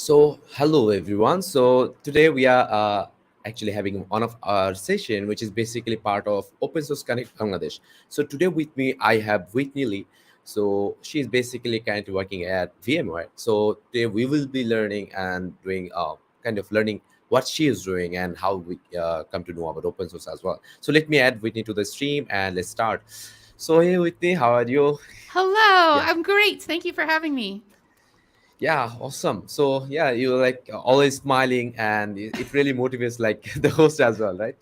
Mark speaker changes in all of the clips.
Speaker 1: Hello everyone. Today we are actually having one of our session, which is basically part of Open Source Connect Bangladesh. So, today with me, I have Whitney Lee. So, she is basically currently working at VMware. So, today we will be learning and doing kind of learning what she is doing and how we come to know about open source as well. So, let me add Whitney to the stream and let's start. So, hey Whitney, how are you?
Speaker 2: Hello,
Speaker 1: Yeah.
Speaker 2: I'm great. Thank you for having me.
Speaker 1: Yeah, awesome. So yeah, you're like always smiling, and it really motivates like the host as well, right?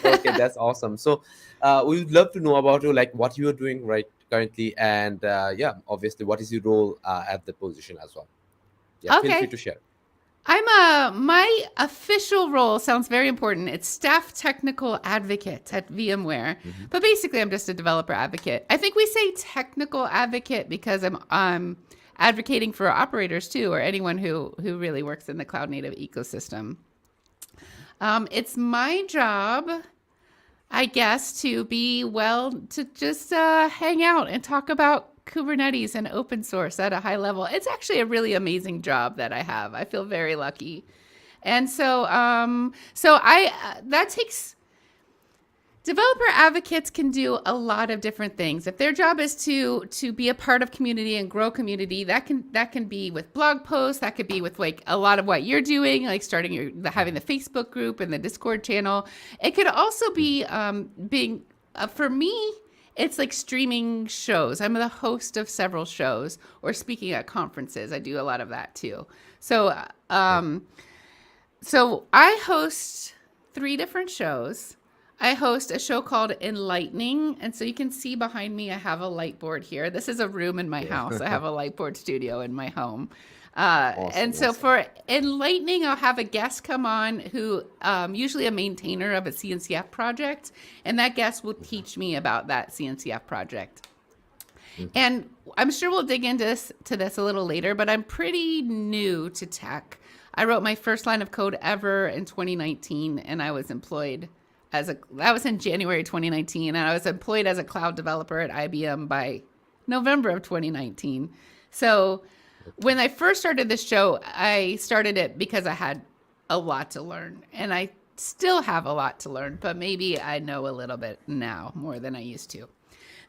Speaker 1: Okay, that's awesome. So we would love to know about you, like what you are doing right currently, and yeah, obviously, what is your role at the position as well. Yeah, feel free
Speaker 2: Okay.
Speaker 1: to share.
Speaker 2: My official role sounds very important. It's staff technical advocate at VMware.
Speaker 1: Hmm.
Speaker 2: But basically I'm just a developer advocate. I think we say technical advocate because I'm advocating for operators too, or anyone who really works in the cloud native ecosystem. It's my job, I guess, to be well, to just hang out and talk about Kubernetes and open source at a high level. It's actually a really amazing job that I have. I feel very lucky. And so that takes developer advocates can do a lot of different things. If their job is to be a part of community and grow community, that can be with blog posts, that could be with like a lot of what you're doing, like starting having the Facebook group and the Discord channel. It could also be being for me. It's like streaming shows. I'm the host of several shows or speaking at conferences. I do a lot of that too. So
Speaker 1: Yeah.
Speaker 2: um, so I host three different shows. I host a show called Enlightening. And so you can see behind me, I have a light board here. This is a room in my
Speaker 1: Yeah.
Speaker 2: house. I have a light board studio in my home. And
Speaker 1: Awesome.
Speaker 2: so
Speaker 1: Awesome.
Speaker 2: for Enlightening, I'll have a guest come on who, usually a maintainer of a CNCF project. And that guest will teach me about that CNCF project.
Speaker 1: Hmm.
Speaker 2: And I'm sure we'll dig into this a little later, but I'm pretty new to tech. I wrote my first line of code ever in 2019, and I was employed that was in January 2019, and I was employed as a cloud developer at IBM by November of 2019. So when I first started this show, I started it because I had a lot to learn, and I still have a lot to learn, but maybe I know a little bit now more than I used to.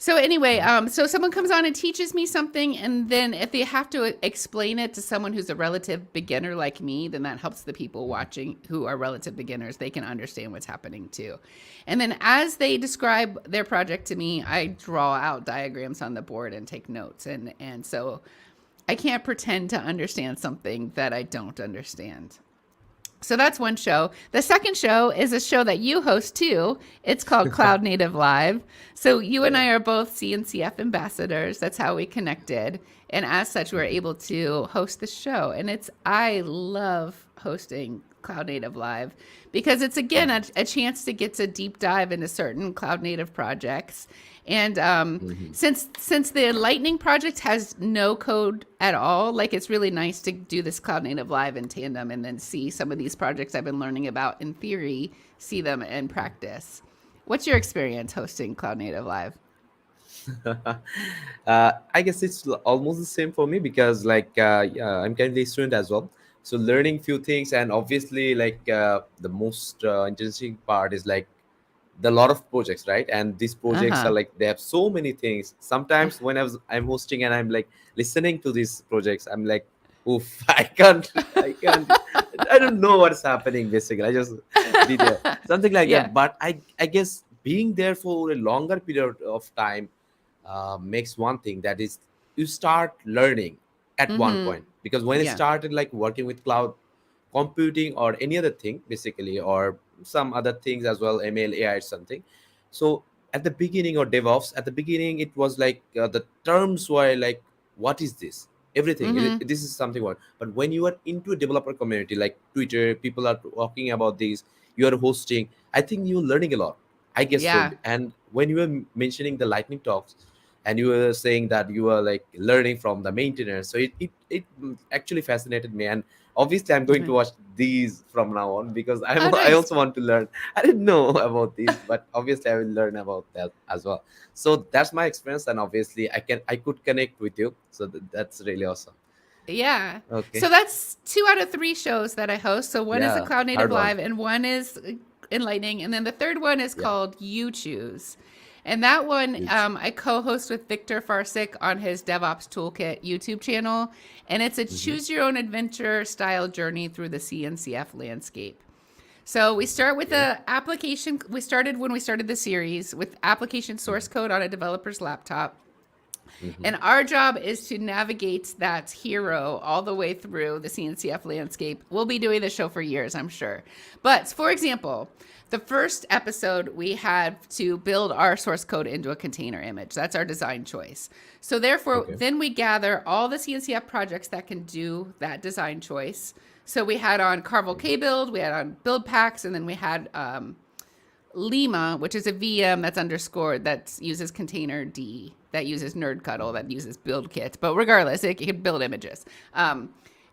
Speaker 2: So anyway, so someone comes on and teaches me something, and then if they have to explain it to someone who's a relative beginner like me, then that helps the people watching who are relative beginners. They can understand what's happening too. And then as they describe their project to me, I draw out diagrams on the board and take notes. And so I can't pretend to understand something that I don't understand. So that's one show. The second show is a show that you host too. It's called Cloud Native Live. So you and
Speaker 1: Yeah.
Speaker 2: I are both CNCF ambassadors. That's how we connected. And as such, we're able to host the show. And I love hosting Cloud Native Live because it's again a chance to get to deep dive into certain cloud native projects. And
Speaker 1: Hmm.
Speaker 2: since the Lightning project has no code at all, like it's really nice to do this Cloud Native Live in tandem and then see some of these projects I've been learning about in theory, see them in practice. What's your experience hosting Cloud Native Live?
Speaker 1: I guess it's almost the same for me because yeah, I'm currently a student as well. So learning few things, and obviously the most interesting part is like the lot of projects, right? And these
Speaker 2: Uh
Speaker 1: projects are
Speaker 2: huh.
Speaker 1: like they have so many things. Sometimes when I'm hosting and I'm like listening to these projects, I'm like, oof, I can't, I don't know what's happening. Basically, I just did something like
Speaker 2: Yeah.
Speaker 1: that. But I guess being there for a longer period of time makes one thing, that is you start learning at
Speaker 2: Mm
Speaker 1: one
Speaker 2: hmm.
Speaker 1: point, because when I
Speaker 2: Yeah.
Speaker 1: started like working with cloud computing or any other thing basically, or some other things as well, ml ai or something. So at the beginning, or devops, at the beginning it was like the terms were like, what is this, everything
Speaker 2: Mm hmm.
Speaker 1: this is something what. But when you are into a developer community like Twitter, people are talking about this, you are hosting, I think you're learning a lot, I guess so.
Speaker 2: Yeah.
Speaker 1: And when you were mentioning the lightning talks, and you were saying that you are like learning from the maintainers, so it actually fascinated me. And obviously I'm going to watch these from now on, because
Speaker 2: Oh,
Speaker 1: I
Speaker 2: nice.
Speaker 1: also want to learn. I didn't know about these, but obviously I will learn about that as well. So that's my experience, and obviously I could connect with you, so that's really awesome.
Speaker 2: Yeah.
Speaker 1: Okay.
Speaker 2: So that's 2 out of 3 shows that I host. So one is the
Speaker 1: Yeah.
Speaker 2: Cloud Native
Speaker 1: Hard one.
Speaker 2: Live and one is Enlightening. And then the third one is
Speaker 1: Yeah.
Speaker 2: called You Choose. And that one
Speaker 1: Huge.
Speaker 2: I co host with Victor Farsick on his DevOps Toolkit YouTube channel. And it's a
Speaker 1: Mm-hmm.
Speaker 2: choose your own adventure style journey through the CNCF landscape. So we start with
Speaker 1: Okay.
Speaker 2: the application. We started when we started the series with application source
Speaker 1: Mm-hmm.
Speaker 2: code on a developer's laptop.
Speaker 1: Mm-hmm.
Speaker 2: And our job is to navigate that hero all the way through the CNCF landscape. We'll be doing the show for years, I'm sure. But for example, the first episode, we had to build our source code into a container image. That's our design choice. So therefore,
Speaker 1: Okay.
Speaker 2: then we gather all the CNCF projects that can do that design choice. So we had on Carvel K build, we had on build packs, and then we had Lima, which is a VM that's underscored that uses container D, that uses nerd cuddle, that uses build kit. But regardless, it can build images.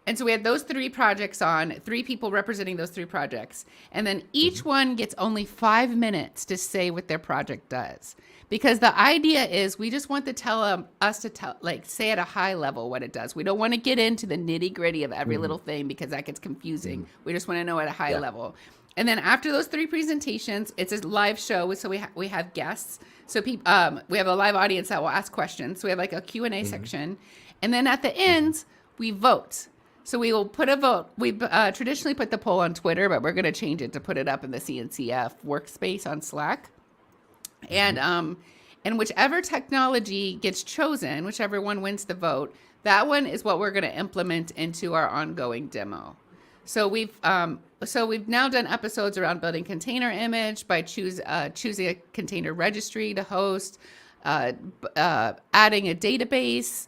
Speaker 2: And so we had those 3 projects on, 3 people representing those 3 projects. And then each
Speaker 1: Mm-hmm.
Speaker 2: one gets only 5 minutes to say what their project does. Because the idea is we just want to tell us to tell, like, say at a high level what it does. We don't want to get into the nitty gritty of every
Speaker 1: Mm-hmm.
Speaker 2: little thing because that gets confusing.
Speaker 1: Mm-hmm.
Speaker 2: We just want to know at a high
Speaker 1: Yeah.
Speaker 2: level. And then after those 3 presentations, it's a live show. So we have guests. So we have a live audience that will ask questions. So we have like a Q&A
Speaker 1: Mm-hmm.
Speaker 2: section. And then at the
Speaker 1: Mm-hmm.
Speaker 2: end, we vote. So we will put a vote. We traditionally put the poll on Twitter, but we're going to change it to put it up in the CNCF workspace on Slack.
Speaker 1: Mm-hmm.
Speaker 2: And whichever technology gets chosen, whichever one wins the vote, that one is what we're going to implement into our ongoing demo. So we've now done episodes around building container image by choosing a container registry to host, adding a database,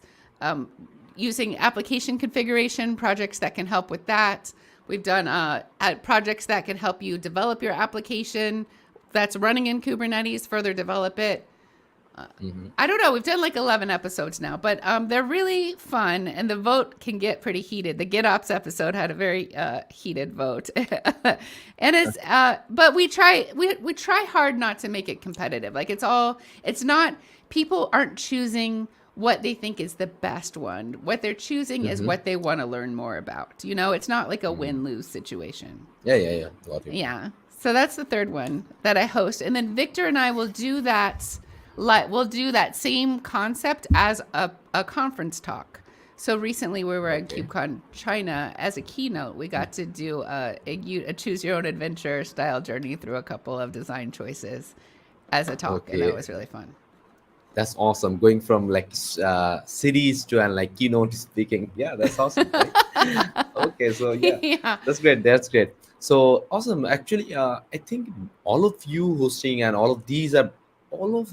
Speaker 2: using application configuration projects that can help with that. We've done projects that can help you develop your application that's running in Kubernetes, further develop it.
Speaker 1: Mm-hmm.
Speaker 2: I don't know. We've done like 11 episodes now, but they're really fun, and the vote can get pretty heated. The GitOps episode had a very heated vote, and but we try hard not to make it competitive. Like it's not. People aren't choosing what they think is the best one. What they're choosing is
Speaker 1: Mm-hmm.
Speaker 2: what they want to learn more about. It's not like a
Speaker 1: Mm-hmm.
Speaker 2: win-lose situation.
Speaker 1: Yeah. Yeah. Yeah. Got it.
Speaker 2: Yeah. So that's the third one that I host, and then Victor and I will do that. We'll do that same concept as a conference talk. So recently we were at
Speaker 1: Okay.
Speaker 2: KubeCon China as a keynote. We got to do a choose your own adventure style journey through a couple of design choices as a talk, and that
Speaker 1: Okay.
Speaker 2: was really fun.
Speaker 1: That's awesome. Going from like cities to and like keynote speaking. Yeah, that's awesome. Right? Okay, so yeah,
Speaker 2: Yeah.
Speaker 1: that's great. That's great. So awesome. Actually, I think all of you hosting and all of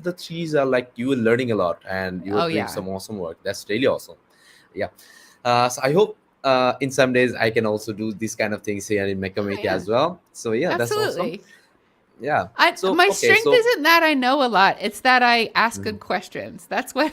Speaker 1: the threes are like you were learning a lot and you were
Speaker 2: Oh
Speaker 1: doing
Speaker 2: yeah.
Speaker 1: some awesome work. That's really awesome. Yeah. So I hope in some days I can also do these kind of things here in my
Speaker 2: Oh
Speaker 1: community
Speaker 2: yeah.
Speaker 1: as well. So yeah, that's awesome.
Speaker 2: Absolutely.
Speaker 1: Yeah. So
Speaker 2: My
Speaker 1: okay,
Speaker 2: strength
Speaker 1: so
Speaker 2: isn't that I know a lot. It's that I ask
Speaker 1: mhm.
Speaker 2: good questions. That's what.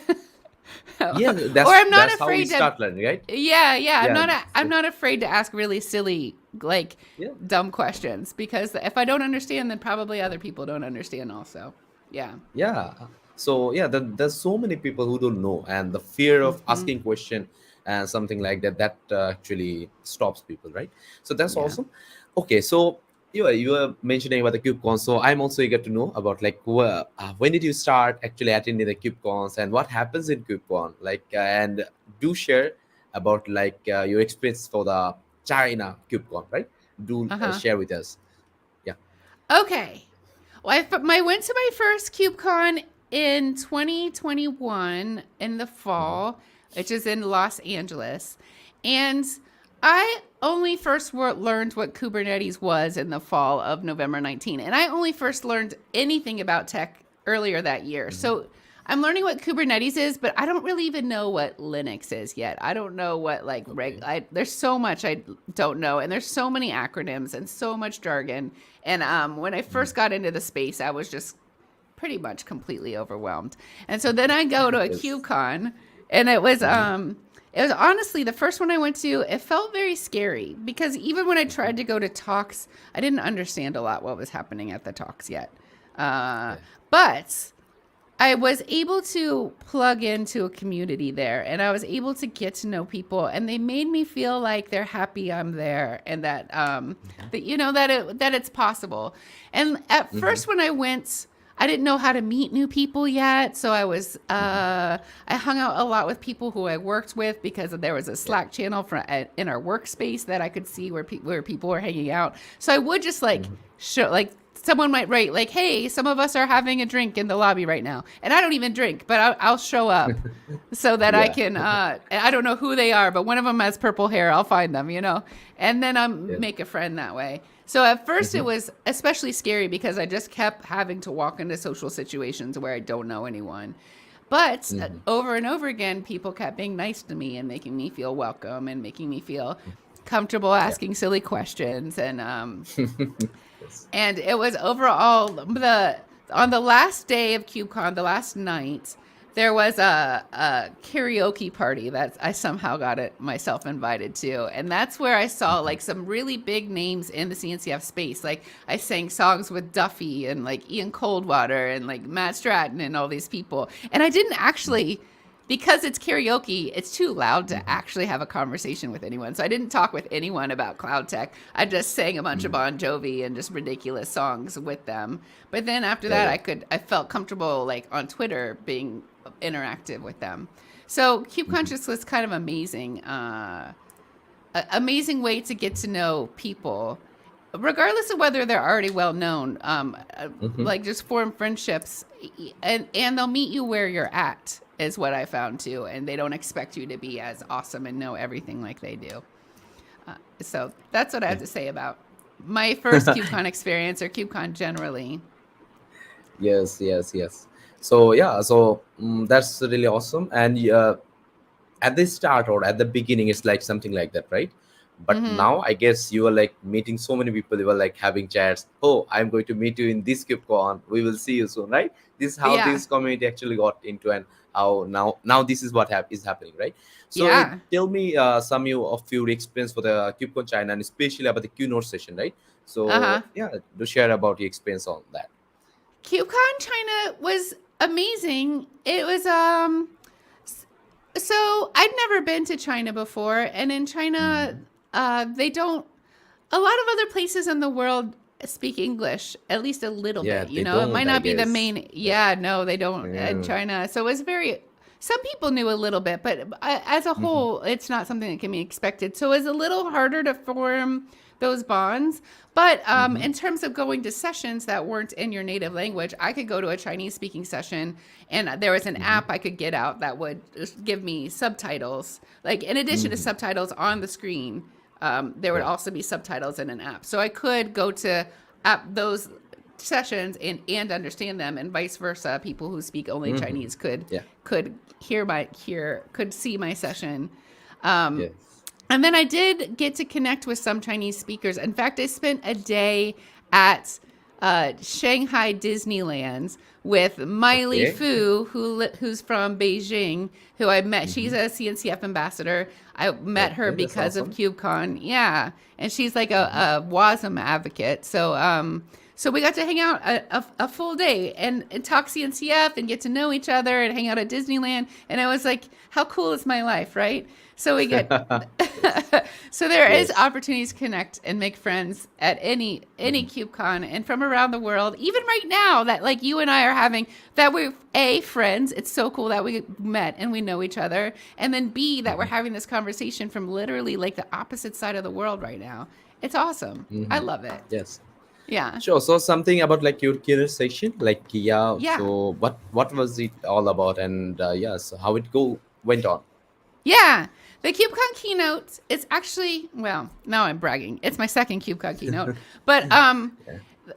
Speaker 1: Yeah,
Speaker 2: Or I'm not
Speaker 1: that's how we
Speaker 2: afraid to.
Speaker 1: start learning, right?
Speaker 2: Yeah, yeah.
Speaker 1: Yeah.
Speaker 2: I'm
Speaker 1: So
Speaker 2: not afraid to ask really silly, like
Speaker 1: yeah.
Speaker 2: dumb questions because if I don't understand, then probably other people don't understand also. Yeah.
Speaker 1: Yeah. So yeah, there's so many people who don't know, and the fear of
Speaker 2: Hmm.
Speaker 1: asking question and something like that actually stops people, right? So that's
Speaker 2: Yeah.
Speaker 1: awesome. Okay, so you were mentioning about the KubeCon, so I'm also eager to know about like when did you start actually attending the KubeCons and what happens in KubeCon, like and do share about like your experience for the China KubeCon, right? Do
Speaker 2: Uh huh.
Speaker 1: share with us. Yeah.
Speaker 2: Okay. Well, I went to my first KubeCon in 2021 in the
Speaker 1: Hmm.
Speaker 2: fall, which is in Los Angeles. And I only first learned what Kubernetes was in the fall of November 19. And I only first learned anything about tech earlier that year.
Speaker 1: Hmm.
Speaker 2: So I'm learning what Kubernetes is, but I don't really even know what Linux is yet. I don't know what
Speaker 1: Okay.
Speaker 2: there's so much I don't know, and there's so many acronyms and so much jargon. And when I
Speaker 1: Mhm.
Speaker 2: first got into the space, I was just pretty much completely overwhelmed. And so then I go to a
Speaker 1: Yes.
Speaker 2: KubeCon, and it was
Speaker 1: Hmm.
Speaker 2: honestly the first one I went to. It felt very scary because even when I tried to go to talks, I didn't understand a lot what was happening at the talks yet. Uh,
Speaker 1: Yeah.
Speaker 2: but I was able to plug into a community there, and I was able to get to know people, and they made me feel like they're happy I'm there, and that that it's possible. And at
Speaker 1: Mm-hmm.
Speaker 2: first when I went, I didn't know how to meet new people yet, so
Speaker 1: Mm-hmm.
Speaker 2: I hung out a lot with people who I worked with because there was a
Speaker 1: Yeah.
Speaker 2: Slack channel in our workspace that I could see where people were hanging out. So I would just like
Speaker 1: Mm-hmm.
Speaker 2: show like someone might write like, "Hey, some of us are having a drink in the lobby right now," and I don't even drink, but I'll show up so that I
Speaker 1: Yeah.
Speaker 2: can. I don't know who they are, but one of them has purple hair. I'll find them, and then I
Speaker 1: Yeah.
Speaker 2: make a friend that way. So at first it
Speaker 1: Mm-hmm.
Speaker 2: was especially scary because I just kept having to walk into social situations where I don't know anyone. But
Speaker 1: Mm-hmm.
Speaker 2: over and over again, people kept being nice to me and making me feel welcome and making me feel comfortable
Speaker 1: Yeah.
Speaker 2: asking silly questions
Speaker 1: Yes.
Speaker 2: and it was overall the on the last day of KubeCon, the last night, there was a karaoke party that I somehow got it myself invited to, and that's where I saw
Speaker 1: Mm-hmm.
Speaker 2: like some really big names in the CNCF space. Like I sang songs with Duffy and like Ian Coldwater and like Matt Stratton and all these people, and I didn't actually because it's karaoke, it's too loud to
Speaker 1: Mm-hmm.
Speaker 2: actually have a conversation with anyone. So I didn't talk with anyone about cloud tech. I just sang a bunch of
Speaker 1: Mm-hmm.
Speaker 2: Bon Jovi and just ridiculous songs with them. But then after
Speaker 1: Yeah.
Speaker 2: that,
Speaker 1: Yeah.
Speaker 2: I felt comfortable like on Twitter being interactive with them. So Cube
Speaker 1: Mm-hmm.
Speaker 2: Conscious was kind of amazing, amazing way to get to know people regardless of whether they're already well known,
Speaker 1: Mm-hmm.
Speaker 2: like just form friendships, and they'll meet you where you're at is what I found too, and they don't expect you to be as awesome and know everything like they do. So that's what I have to say about my first KubeCon experience or KubeCon generally.
Speaker 1: Yes, yes, yes. So yeah, so that's really awesome. And at the start or at the beginning, it's like something like that, right? But
Speaker 2: Mm-hmm.
Speaker 1: now I guess you are like meeting so many people. You are like having chats. Oh, I'm going to meet you in this KubeCon. We will see you soon, right? This is how
Speaker 2: Yeah,
Speaker 1: this community actually got into, and how now this is what is happening, right? So
Speaker 2: yeah.
Speaker 1: tell me some you of your experience for the KubeCon China, and especially about the keynote session, right?
Speaker 2: Uh huh.
Speaker 1: So yeah, do share about your experience on that.
Speaker 2: KubeCon China was amazing. It was so I'd never been to China before, and in China,
Speaker 1: Mhm.
Speaker 2: they don't. A lot of other places in the world speak English, at least a little
Speaker 1: Yeah,
Speaker 2: bit.
Speaker 1: they
Speaker 2: It might
Speaker 1: don't, I
Speaker 2: not be the
Speaker 1: guess.
Speaker 2: main.
Speaker 1: Yeah.
Speaker 2: Yeah, no, they don't in
Speaker 1: Yeah.
Speaker 2: China. So it was very. Some people knew a little bit, but as a
Speaker 1: Mhm.
Speaker 2: whole, it's not something that can be expected. So it's a little harder to form those bonds. But
Speaker 1: Mhm.
Speaker 2: in terms of going to sessions that weren't in your native language, I could go to a Chinese speaking session, and there was an
Speaker 1: Mhm.
Speaker 2: app I could get out that would just give me subtitles. Like in addition to
Speaker 1: Mhm.
Speaker 2: subtitles on the screen, there would
Speaker 1: Yeah.
Speaker 2: also be subtitles in an app. So I could go to app those sessions and understand them, and vice versa. People who speak only
Speaker 1: Mhm.
Speaker 2: Chinese could
Speaker 1: Yeah.
Speaker 2: could could see my session.
Speaker 1: Yes.
Speaker 2: And then I did get to connect with some Chinese speakers. In fact, I spent a day at Shanghai Disneyland with Miley
Speaker 1: Okay.
Speaker 2: Fu, who's from Beijing, who I met. She's
Speaker 1: Mhm.
Speaker 2: a CNCF ambassador. I met her
Speaker 1: Okay, that's
Speaker 2: because of
Speaker 1: awesome.
Speaker 2: KubeCon. Yeah, and she's like
Speaker 1: Mhm.
Speaker 2: a WASM advocate. So we got to hang out a full day and talk CNCF and get to know each other and hang out at Disneyland. And I was like, how cool is my life, right? So we get
Speaker 1: Yes.
Speaker 2: so there is
Speaker 1: Yes.
Speaker 2: opportunities to connect and make friends at any
Speaker 1: Mhm.
Speaker 2: KubeCon and from around the world. Even right now that like you and I are having that we're A friends. It's so cool that we met and we know each other. And then B that we're
Speaker 1: Mhm.
Speaker 2: having this conversation from literally like the opposite side of the world right now. It's awesome. I
Speaker 1: Mhm.
Speaker 2: love it.
Speaker 1: Yes.
Speaker 2: Yeah.
Speaker 1: Sure. So something about like your career section, like yeah.
Speaker 2: Yeah.
Speaker 1: So what was it all about, and yeah, so how it go went on?
Speaker 2: Yeah. The KubeCon keynote is actually, well, now I'm bragging. It's my second KubeCon keynote. But
Speaker 1: Yeah.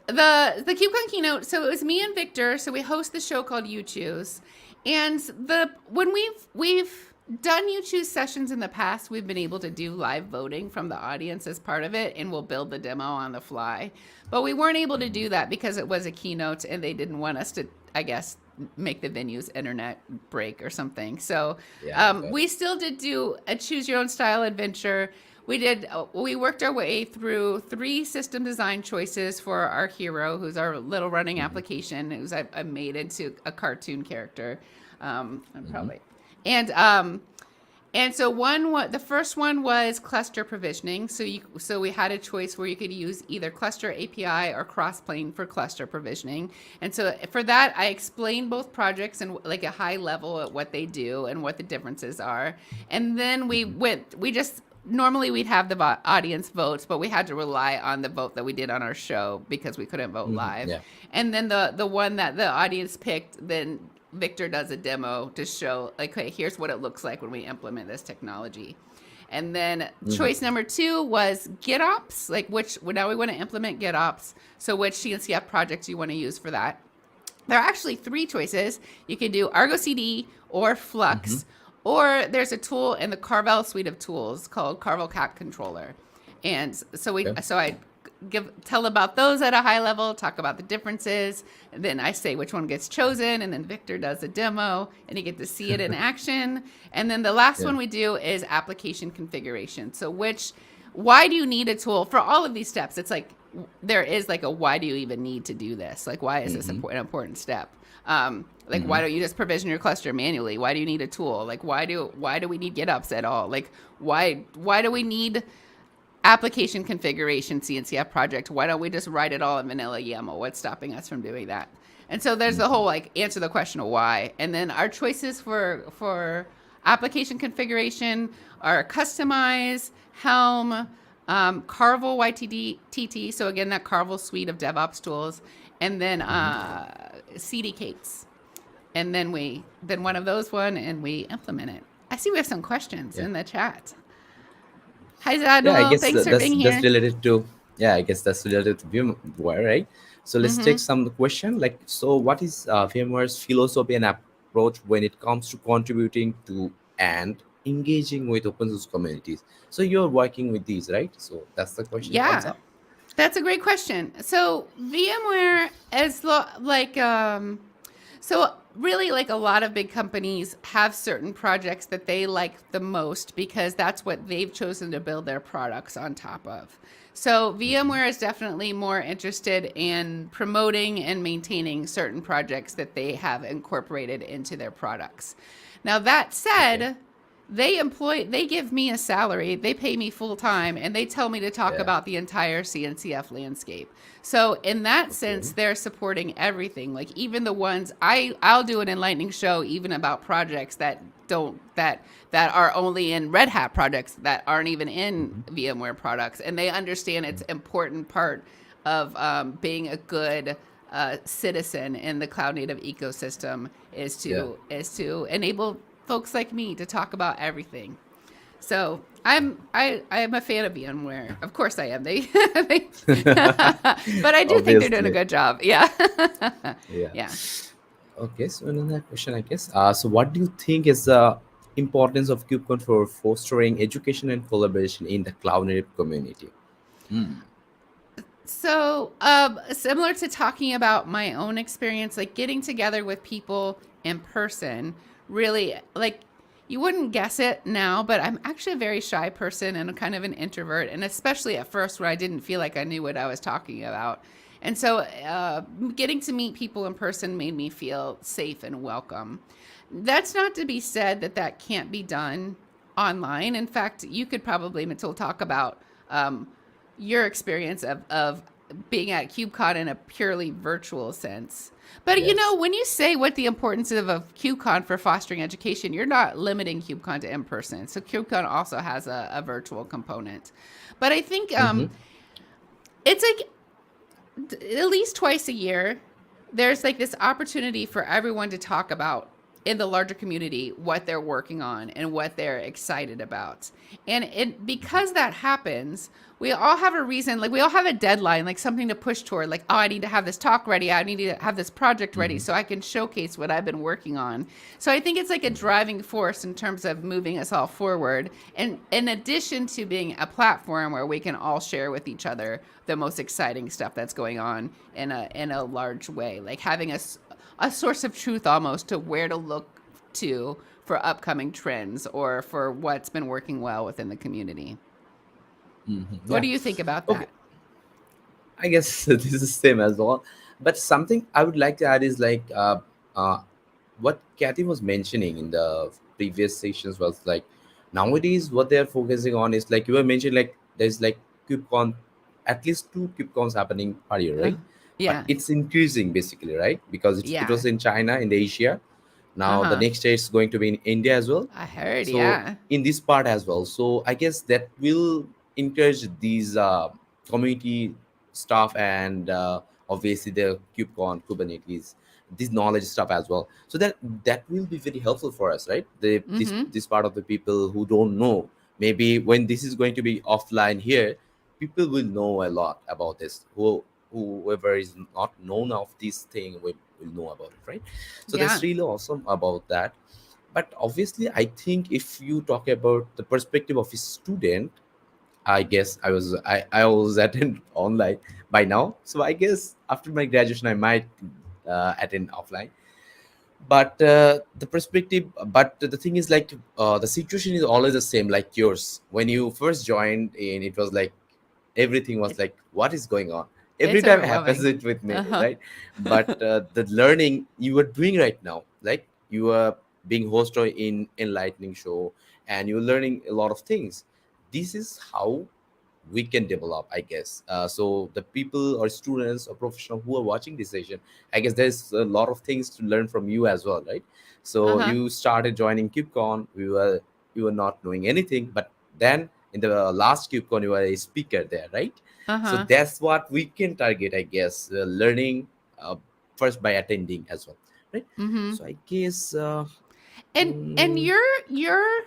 Speaker 2: the KubeCon keynote, so it was me and Victor, so we host the show called You Choose. And the when we've done You Choose sessions in the past, we've been able to do live voting from the audience as part of it, and we'll build the demo on the fly. But we weren't able to do that because it was a keynote and they didn't want us to, I guess, make the venue's internet break or something. So
Speaker 1: Yeah. Got
Speaker 2: we
Speaker 1: it.
Speaker 2: still did do a choose your own style adventure. We worked our way through three system design choices for our hero, who's our little running
Speaker 1: Mm-hmm.
Speaker 2: application, who's I made into a cartoon character. I'm
Speaker 1: Mm-hmm.
Speaker 2: probably and and so the first one was cluster provisioning. So we had a choice where you could use either cluster API or crossplane for cluster provisioning. And so for that, I explained both projects and like a high level at what they do and what the differences are. And then
Speaker 1: Mm-hmm.
Speaker 2: we just normally we'd have the audience votes, but we had to rely on the vote that we did on our show because we couldn't vote
Speaker 1: Mm-hmm.
Speaker 2: live.
Speaker 1: Yeah.
Speaker 2: And then the one that the audience picked, then Victor does a demo to show like, hey, here's what it looks like when we implement this technology. And then
Speaker 1: Mm-hmm.
Speaker 2: choice number two was GitOps, like which now we want to implement GitOps. So which CNCF projects you want to use for that. There are actually three choices. You can do Argo CD or
Speaker 1: Mm-hmm.
Speaker 2: Flux, or there's a tool in the Carvel suite of tools called Carvel Cat Controller. And
Speaker 1: Okay.
Speaker 2: so I tell about those at a high level, talk about the differences, and then I say which one gets chosen, and then Victor does a demo, and you get to see it in action. And then the last
Speaker 1: Yeah.
Speaker 2: one we do is application configuration. So why do you need a tool for all of these steps? It's like there is like a why do you even need to do this? Like why is this
Speaker 1: Mm-hmm.
Speaker 2: an important step? Like
Speaker 1: Mm-hmm.
Speaker 2: why don't you just provision your cluster manually? Why do you need a tool? Like why do we need GitOps at all? Like why do we need application configuration CNCF project? Why don't we just write it all in vanilla YAML? What's stopping us from doing that? And so there's the
Speaker 1: Mm-hmm.
Speaker 2: whole like answer the question of why. And then our choices for application configuration are Customize, Helm, Carvel YTT. So again, that Carvel suite of DevOps tools, and then
Speaker 1: Mm-hmm.
Speaker 2: CD cakes. And then one of those and we implement it. I see we have some questions
Speaker 1: Yeah.
Speaker 2: in the chat. Hi
Speaker 1: Yeah, I
Speaker 2: Zadnul,
Speaker 1: guess
Speaker 2: thanks for
Speaker 1: that's
Speaker 2: being here.
Speaker 1: related to, yeah, I guess that's related to VMware, right? So let's take
Speaker 2: Mm-hmm.
Speaker 1: some question like, so what is VMware's philosophy and approach when it comes to contributing to and engaging with open source communities? So you're working with these, right? So that's the question comes
Speaker 2: Yeah,
Speaker 1: up.
Speaker 2: that's a great question. So VMware is so really like a lot of big companies have certain projects that they like the most because that's what they've chosen to build their products on top of. So
Speaker 1: Mm-hmm.
Speaker 2: VMware is definitely more interested in promoting and maintaining certain projects that they have incorporated into their products. Now that
Speaker 1: Okay.
Speaker 2: said, they give me a salary, they pay me full time, and they tell me to talk
Speaker 1: Yeah.
Speaker 2: about the entire CNCF landscape. So in that sense,
Speaker 1: Okay.
Speaker 2: they're supporting everything. Like even the ones I'll do an enlightening show even about projects that don't that are only in Red Hat projects that aren't even in
Speaker 1: Mm-hmm.
Speaker 2: VMware products, and they understand it's important part of being a good citizen in the cloud native ecosystem
Speaker 1: Yeah.
Speaker 2: is to enable folks like me to talk about everything. So I'm a fan of VMware. Of course I am. But I do think they're doing a
Speaker 1: Obviously.
Speaker 2: good job. Yeah.
Speaker 1: Yeah.
Speaker 2: Yeah.
Speaker 1: Okay, so another question, I guess. So, what do you think is the importance of KubeCon for fostering education and collaboration in the cloud native community? Hmm.
Speaker 2: So, similar to talking about my own experience, like getting together with people in person, really, like, you wouldn't guess it now, but I'm actually a very shy person and kind of an introvert. And especially at first, where I didn't feel like I knew what I was talking about. And so, getting to meet people in person made me feel safe and welcome. That's not to be said that that can't be done online. In fact, you could probably, Mitchell, talk about your experience of being at KubeCon in a purely virtual sense. But you know,
Speaker 1: Yes.
Speaker 2: when you say what the importance of KubeCon for fostering education, you're not limiting KubeCon to in person. So KubeCon also has a virtual component. But I think
Speaker 1: Mm-hmm.
Speaker 2: it's like at least twice a year, there's like this opportunity for everyone to talk about in the larger community what they're working on and what they're excited about. And because that happens, we all have a reason, like we all have a deadline, like something to push toward, like, oh, I need to have this talk ready. I need to have this project ready
Speaker 1: Mm-hmm.
Speaker 2: so I can showcase what I've been working on. So I think it's like a driving force in terms of moving us all forward. And in addition to being a platform where we can all share with each other the most exciting stuff that's going on in a large way, like having a source of truth almost to where to look to for upcoming trends or for what's been working well within the community. What
Speaker 1: Yeah.
Speaker 2: do you think about
Speaker 1: Okay.
Speaker 2: that?
Speaker 1: I guess this is same as well. But something I would like to add is like what Kathy was mentioning in the previous sessions was like nowadays what they are focusing on is like you were mentioning like there's like KubeCon, at least two KubeCons happening per year,
Speaker 2: Uh,
Speaker 1: right? But
Speaker 2: yeah.
Speaker 1: it's increasing basically, right? Because it
Speaker 2: Yeah.
Speaker 1: was in China, in the Asia. Now the
Speaker 2: Uh-huh.
Speaker 1: next year is going to be in India as well.
Speaker 2: I heard,
Speaker 1: So
Speaker 2: yeah.
Speaker 1: in this part as well, so I guess that will encourage these community stuff and obviously the KubeCon, Kubernetes, this knowledge stuff as well. So that will be very helpful for us, right?
Speaker 2: Mm-hmm.
Speaker 1: This part of the people who don't know, maybe when this is going to be offline here, people will know a lot about this. Whoever is not known of this thing will know about it, right? So that's
Speaker 2: Yeah.
Speaker 1: really awesome about that. But obviously I think if you talk about the perspective of a student, I guess I was attend online by now. So I guess after my graduation I might attend offline. But the perspective, but the thing is like the situation is always the same like yours. When you first joined in, it was like everything was
Speaker 2: It,
Speaker 1: like what is going on. Every
Speaker 2: it's
Speaker 1: time it happens
Speaker 2: overwhelming.
Speaker 1: it with me,
Speaker 2: Uh-huh.
Speaker 1: right? But the learning you are doing right now, like you are being hosted in enlightening show and you're learning a lot of things. This is how we can develop, I guess. So the people or students or professional who are watching this session, I guess there's a lot of things to learn from you as well, right? So
Speaker 2: Uh-huh.
Speaker 1: you started joining KubeCon, you were not knowing anything, but then in the last KubeCon you were a speaker there, right? So
Speaker 2: Uh-huh.
Speaker 1: that's what we can target, I guess, learning uh, first by attending as well, right?
Speaker 2: Mm-hmm.
Speaker 1: So I guess
Speaker 2: And
Speaker 1: mm,
Speaker 2: your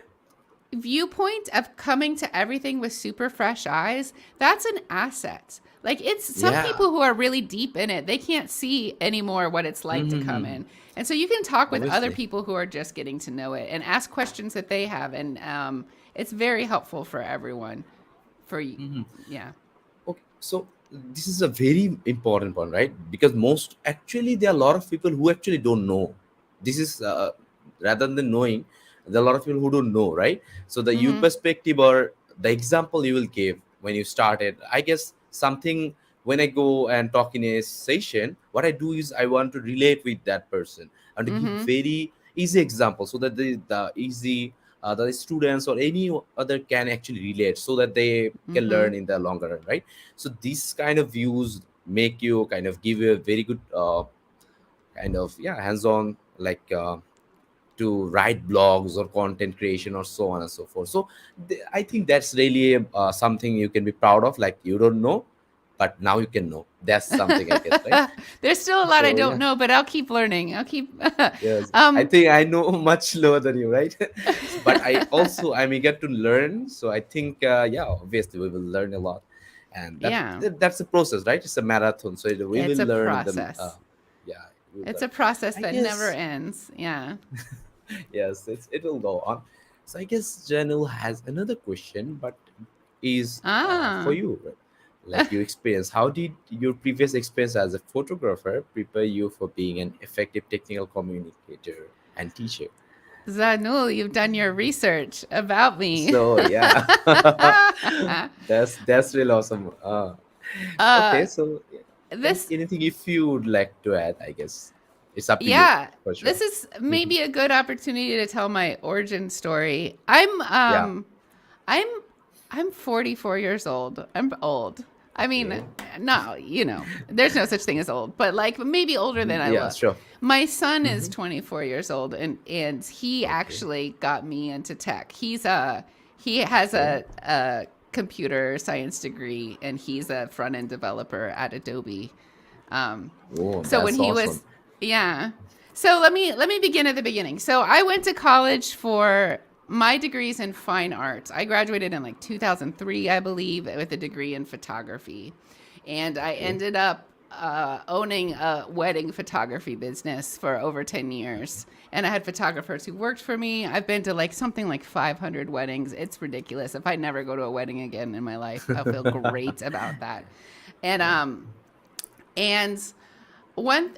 Speaker 2: viewpoint of coming to everything with super fresh eyes, that's an asset. Like, it's some
Speaker 1: yeah,
Speaker 2: people who are really deep in it, they can't see anymore what it's like to come
Speaker 1: mm-hmm.
Speaker 2: in. And so you can talk with other
Speaker 1: Obviously.
Speaker 2: people who are just getting to know it and ask questions that they have. And it's very helpful for everyone. For you. Yeah.
Speaker 1: Okay, so this is a very important one, right? Because most actually there are a lot of people who actually don't know. This is rather than knowing, there are a lot of people who don't know, right? So the you
Speaker 2: Mm-hmm.
Speaker 1: perspective or the example you will give when you started, I guess something when I go and talk in a session, what I do is I want to relate with that person and to give
Speaker 2: Mm-hmm.
Speaker 1: very easy example so that the easy the students or any other can actually relate so that they can
Speaker 2: Mm-hmm.
Speaker 1: learn in the longer run, right? So these kind of views make you kind of give you a very good kind of yeah hands-on like to write blogs or content creation or so on and so forth. So I think that's really something you can be proud of, like you don't know but now you can know. That's something I guess, right?
Speaker 2: There's still a lot I
Speaker 1: So
Speaker 2: don't
Speaker 1: yeah.
Speaker 2: know, but I'll keep learning. I'll keep.
Speaker 1: Yes, I
Speaker 2: um,
Speaker 1: think I know much lower than you, right? But I'm eager to learn. So I think, yeah, obviously we will learn a lot, and
Speaker 2: yeah,
Speaker 1: that's a process, right? It's a marathon, so we will
Speaker 2: it's a
Speaker 1: learn the,
Speaker 2: process.
Speaker 1: yeah, we will
Speaker 2: It's
Speaker 1: learn.
Speaker 2: a process
Speaker 1: I
Speaker 2: that never
Speaker 1: guess
Speaker 2: ends. Yeah.
Speaker 1: yes, it will go on. So I guess Janil has another question, but is for
Speaker 2: Ah.
Speaker 1: you, right? Like your experience. How did your previous experience as a photographer prepare you for being an effective technical communicator and teacher?
Speaker 2: Zanul, you've done your research about me.
Speaker 1: So yeah, that's really awesome.
Speaker 2: uh,
Speaker 1: Okay, so yeah,
Speaker 2: this,
Speaker 1: anything if you would like to add, I guess it's up to you
Speaker 2: yeah,
Speaker 1: for sure.
Speaker 2: this is
Speaker 1: Hmm.
Speaker 2: maybe a good opportunity to tell my origin story.
Speaker 1: Yeah.
Speaker 2: I'm, I'm 44 years old. I'm old. I mean,
Speaker 1: Okay.
Speaker 2: no, there's no such thing as old, but like maybe older than I
Speaker 1: Yeah.
Speaker 2: look.
Speaker 1: Sure.
Speaker 2: My son is
Speaker 1: Hmm.
Speaker 2: 24 years old, and he
Speaker 1: Okay.
Speaker 2: actually got me into tech. He has
Speaker 1: Okay.
Speaker 2: a computer science degree, and he's a front end developer at Adobe. Um,
Speaker 1: Oh,
Speaker 2: so when
Speaker 1: that's
Speaker 2: he
Speaker 1: awesome.
Speaker 2: was, yeah. So let me begin at the beginning. So I went to college for my degrees in fine arts. I graduated in like 2003, I believe, with a degree in photography, and I
Speaker 1: Okay.
Speaker 2: ended up owning a wedding photography business for over 10 years. And I had photographers who worked for me. I've been to like something like 500 weddings. It's ridiculous. If I never go to a wedding again in my life, I'll feel great about that. And
Speaker 1: Yeah.
Speaker 2: and one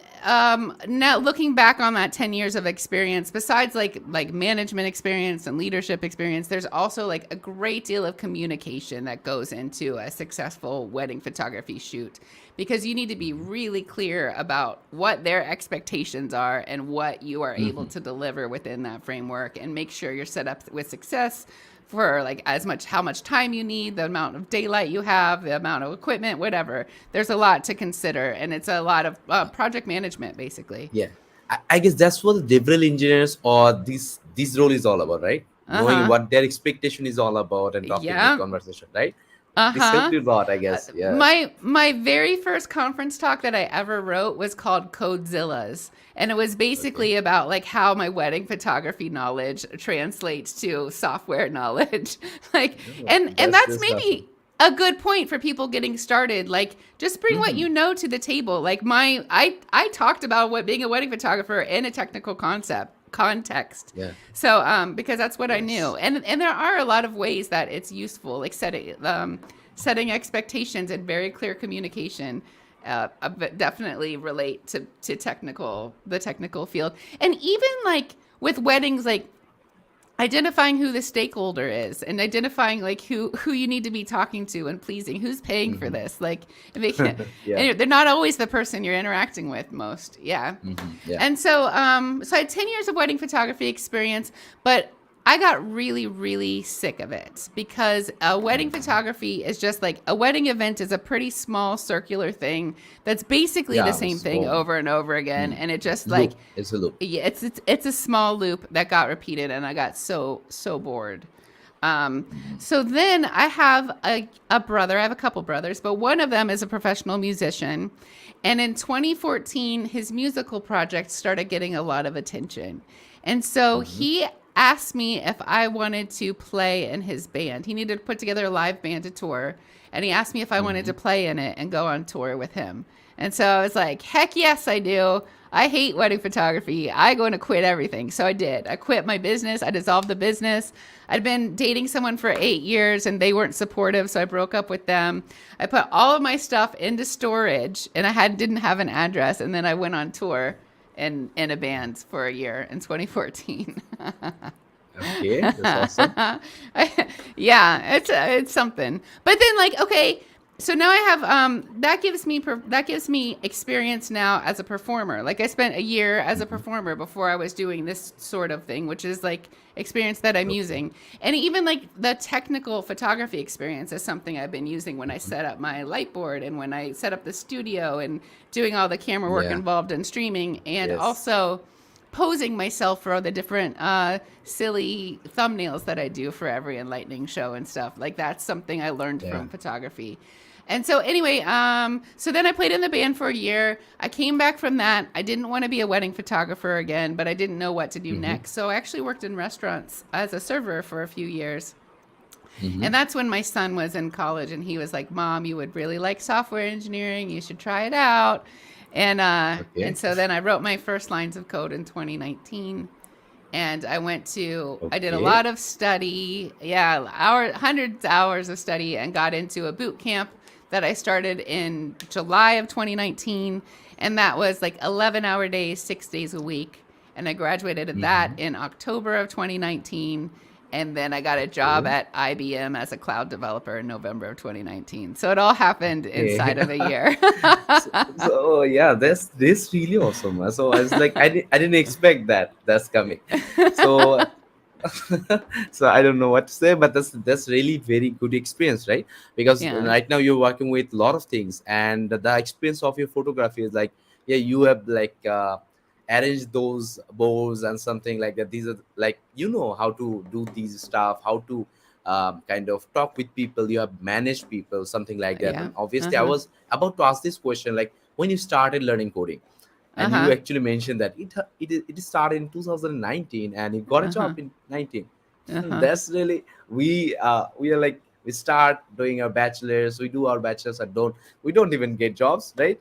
Speaker 2: now looking back on that 10 years of experience, besides like management experience and leadership experience, there's also like a great deal of communication that goes into a successful wedding photography shoot, because you need to be really clear about what their expectations are and what you are able
Speaker 1: Hmm.
Speaker 2: to deliver within that framework, and make sure you're set up with success for like as much how much time you need, the amount of daylight you have, the amount of equipment, whatever. There's a lot to consider, and it's a lot of project management basically.
Speaker 1: Yeah, I guess that's what the delivery engineers or this role is all about, right? Knowing
Speaker 2: Uh-huh.
Speaker 1: what their expectation is all about and talking with
Speaker 2: Yeah.
Speaker 1: conversation, right? This helped
Speaker 2: Uh-huh.
Speaker 1: you a lot, I guess. Yeah.
Speaker 2: My very first conference talk that I ever wrote was called Codezillas, and it was
Speaker 1: Okay.
Speaker 2: basically about like how my wedding photography knowledge translates to software knowledge. Like,
Speaker 1: Oh,
Speaker 2: and
Speaker 1: that's
Speaker 2: that's
Speaker 1: just awesome.
Speaker 2: maybe a good point for people getting started. Like, just bring what
Speaker 1: Hmm.
Speaker 2: you know to the table. Like I talked about what being a wedding photographer in a technical context.
Speaker 1: Yeah.
Speaker 2: So because that's what I knew,
Speaker 1: Yes.
Speaker 2: and there are a lot of ways that it's useful, like setting expectations and very clear communication. But definitely relate to the technical field, and even like with weddings, like identifying who the stakeholder is and identifying like who you need to be talking to and pleasing, who's paying for
Speaker 1: Hmm.
Speaker 2: this, like and
Speaker 1: Yeah.
Speaker 2: they're not always the person you're interacting with most. Yeah.
Speaker 1: Hmm. Yeah.
Speaker 2: And so I had 10 years of wedding photography experience, but I got really, really sick of it, because a wedding photography is just like a wedding event is a pretty small circular thing that's basically the
Speaker 1: Yeah.
Speaker 2: same thing
Speaker 1: So
Speaker 2: over and over again.
Speaker 1: mm,
Speaker 2: And it just like,
Speaker 1: loop. It's a loop.
Speaker 2: yeah, it's a small loop that got repeated, and I got so bored. So then I have a brother. I have a couple brothers, but one of them is a professional musician. And in 2014, his musical project started getting a lot of attention. And so
Speaker 1: Hmm.
Speaker 2: he asked me if I wanted to play in his band. He needed to put together a live band to tour. And he asked me if I wanted
Speaker 1: Hmm.
Speaker 2: to play in it and go on tour with him. And so I was like, heck yes, I do. I hate wedding photography. I'm going to quit everything. So I did. I quit my business. I dissolved the business. I'd been dating someone for 8 years and they weren't supportive. So I broke up with them. I put all of my stuff into storage, and didn't have an address. And then I went on tour in a band for a year in 2014.
Speaker 1: Okay, that's awesome.
Speaker 2: Yeah, it's something. But then like, okay, so now I have that gives me experience now as a performer. Like I spent a year as a
Speaker 1: Hmm.
Speaker 2: performer before I was doing this sort of thing, which is like experience that I'm
Speaker 1: Okay.
Speaker 2: using. And even like the technical photography experience is something I've been using when I
Speaker 1: Hmm.
Speaker 2: set up my light board and when I set up the studio and doing all the camera work
Speaker 1: Yeah.
Speaker 2: involved in streaming, and
Speaker 1: Yes.
Speaker 2: also posing myself for all the different silly thumbnails that I do for every enlightening show and stuff. Like that's something I learned
Speaker 1: Yeah.
Speaker 2: from photography. And so anyway, so then I played in the band for a year. I came back from that. I didn't want to be a wedding photographer again, but I didn't know what to do
Speaker 1: Hmm.
Speaker 2: next. So I actually worked in restaurants as a server for a few years.
Speaker 1: Hmm.
Speaker 2: And that's when my son was in college, and he was like, "Mom, you would really like software engineering. You should try it out." And
Speaker 1: Okay.
Speaker 2: so then I wrote my first lines of code in 2019, and I did a
Speaker 1: Okay.
Speaker 2: lot of study, yeah, hundreds of hours of study, and got into a boot camp that I started in July of 2019, and that was like 11-hour days, 6 days a week, and I graduated at that
Speaker 1: Hmm.
Speaker 2: in October of 2019. And then I got a job
Speaker 1: Okay.
Speaker 2: at IBM as a cloud developer in November of 2019. So it all happened
Speaker 1: Okay.
Speaker 2: inside of a year.
Speaker 1: So yeah, that's really awesome. So I was like, I didn't expect that that's coming. So so I don't know what to say, but that's really very good experience, right? Because
Speaker 2: Yeah.
Speaker 1: right now you're working with a lot of things, and the experience of your photography is like, yeah, you have like arranged those bows and something like that. These are like, you know how to do these stuff, how to kind of talk with people, you have managed people, something like that.
Speaker 2: Yeah.
Speaker 1: And obviously I
Speaker 2: Uh-huh.
Speaker 1: was about to ask this question, like when you started learning coding, and you
Speaker 2: Uh-huh.
Speaker 1: actually mentioned that it started in 2019 and you got a job
Speaker 2: Uh-huh.
Speaker 1: in 19.
Speaker 2: Uh-huh.
Speaker 1: That's really, we are like, we start doing our bachelors, we do our bachelors and we don't even get jobs, right?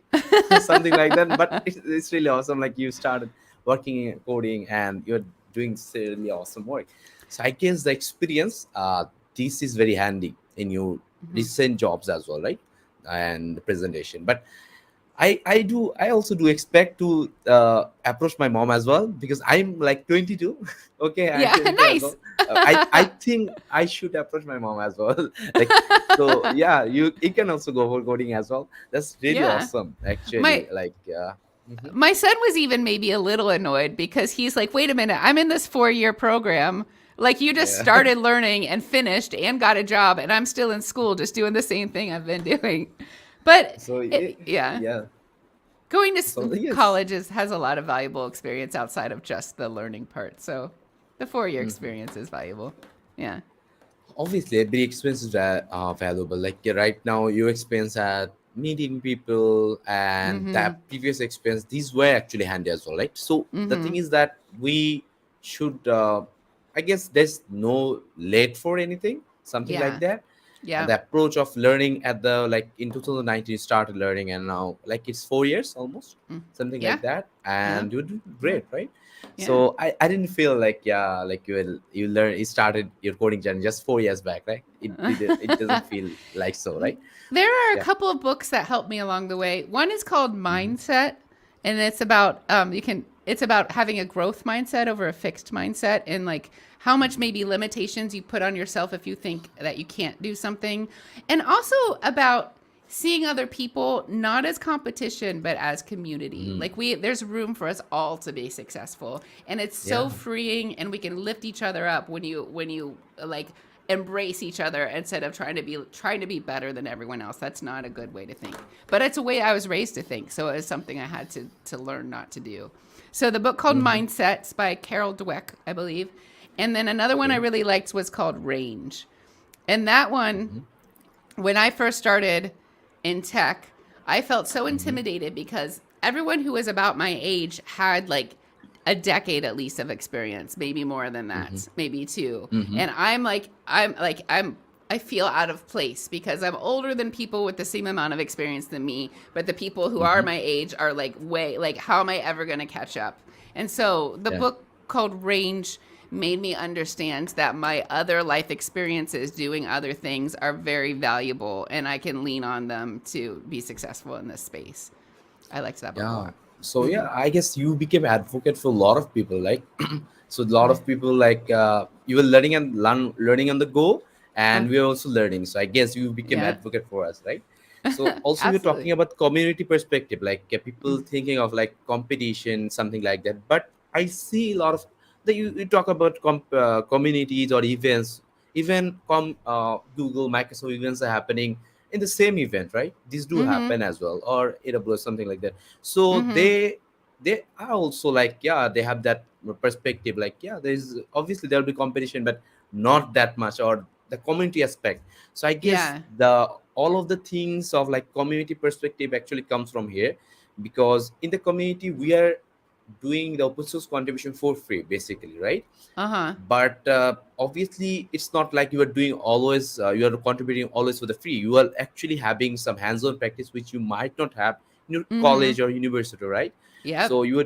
Speaker 1: Something like that. But it's really awesome, like you started working in coding and you're doing really awesome work. So I guess the experience, this is very handy in your
Speaker 2: Mhm.
Speaker 1: recent jobs as well, right? And the presentation. But I also do expect to approach my mom as well, because I'm like 22. Okay, I'm
Speaker 2: Yeah,
Speaker 1: 22 as
Speaker 2: nice.
Speaker 1: well. I think I should approach my mom as well. Like, so yeah, you can also go for coding as well. That's really
Speaker 2: Yeah.
Speaker 1: awesome, actually.
Speaker 2: My
Speaker 1: Like, mhm.
Speaker 2: my son was even maybe a little annoyed because he's like, "Wait a minute, I'm in this 4-year program. Like you just
Speaker 1: Yeah.
Speaker 2: started learning and finished and got a job and I'm still in school just doing the same thing I've been doing." But
Speaker 1: So yeah,
Speaker 2: yeah,
Speaker 1: yeah.
Speaker 2: going to
Speaker 1: So yes.
Speaker 2: college has a lot of valuable experience outside of just the learning part. So the 4-year experience is valuable. Yeah.
Speaker 1: Obviously every experience is valuable. Like, right now your experience at meeting people and
Speaker 2: Mhm.
Speaker 1: that previous experience, these were actually handy as well, right? So the thing
Speaker 2: Mhm.
Speaker 1: is that we should, I guess there's no late for anything, something like
Speaker 2: Yeah.
Speaker 1: that. And
Speaker 2: Yeah.
Speaker 1: the approach of learning at the, like, in 2019 you started learning, and now like it's 4 years almost,
Speaker 2: Mm.
Speaker 1: something
Speaker 2: Yeah.
Speaker 1: like that,
Speaker 2: Yeah.
Speaker 1: and you do
Speaker 2: Yeah.
Speaker 1: great, right?
Speaker 2: Yeah.
Speaker 1: So I didn't feel like, yeah, like you started your coding journey just 4 years back, right? It doesn't feel like so, right?
Speaker 2: There are a
Speaker 1: Yeah.
Speaker 2: couple of books that helped me along the way. One is called
Speaker 1: Hmm.
Speaker 2: Mindset, and it's about it's about having a growth mindset over a fixed mindset, and like how much maybe limitations you put on yourself if you think that you can't do something, and also about seeing other people not as competition but as community.
Speaker 1: Hmm.
Speaker 2: Like we there's room for us all to be successful, and it's
Speaker 1: Yeah.
Speaker 2: so freeing, and we can lift each other up when you like embrace each other instead of trying to be better than everyone else. That's not a good way to think. But it's a way I was raised to think, so it was something I had to learn not to do. So the book called
Speaker 1: Hmm.
Speaker 2: Mindsets by Carol Dweck, I believe. And then another one I
Speaker 1: Okay.
Speaker 2: really liked was called Range. And that one,
Speaker 1: Hmm.
Speaker 2: when I first started in tech, I felt so
Speaker 1: Hmm.
Speaker 2: intimidated because everyone who was about my age had like a decade at least of experience, maybe more than
Speaker 1: Hmm.
Speaker 2: that, maybe two.
Speaker 1: Hmm.
Speaker 2: And I feel out of place because I'm older than people with the same amount of experience than me, but the people who are
Speaker 1: Hmm.
Speaker 2: my age are like way like how am I ever going to catch up? And so the
Speaker 1: Yeah.
Speaker 2: book called Range made me understand that my other life experiences doing other things are very valuable and I can lean on them to be successful in this space. I liked that book a
Speaker 1: Yeah.
Speaker 2: lot.
Speaker 1: So yeah, I guess you became advocate for a lot of people, like, so a lot
Speaker 2: Uh,
Speaker 1: of people, like, you were learning on the go,
Speaker 2: uh,
Speaker 1: and we are also learning. So I guess you became
Speaker 2: yeah,
Speaker 1: advocate for us, right? So also you're
Speaker 2: absolutely.
Speaker 1: talking about community perspective, like, people
Speaker 2: Mm.
Speaker 1: thinking of like competition, something like that. But I see a lot of that you talk about communities or events, even Google, Microsoft events are happening in the same event, right? These do
Speaker 2: Mm-hmm.
Speaker 1: happen as well, or AWS, something like that. So
Speaker 2: Mm-hmm.
Speaker 1: they are also like, yeah, they have that perspective, like, yeah, there's obviously there'll be competition, but not that much, or the community aspect. So I guess
Speaker 2: Yeah.
Speaker 1: the all of the things of like community perspective actually comes from here, because in the community we are doing the open source contribution for free, basically, right?
Speaker 2: Uh-huh.
Speaker 1: But obviously it's not like you are doing always, you are contributing always for the free. You are actually having some hands-on practice which you might not have in your
Speaker 2: Mm-hmm.
Speaker 1: college or university, right?
Speaker 2: Yep.
Speaker 1: So you're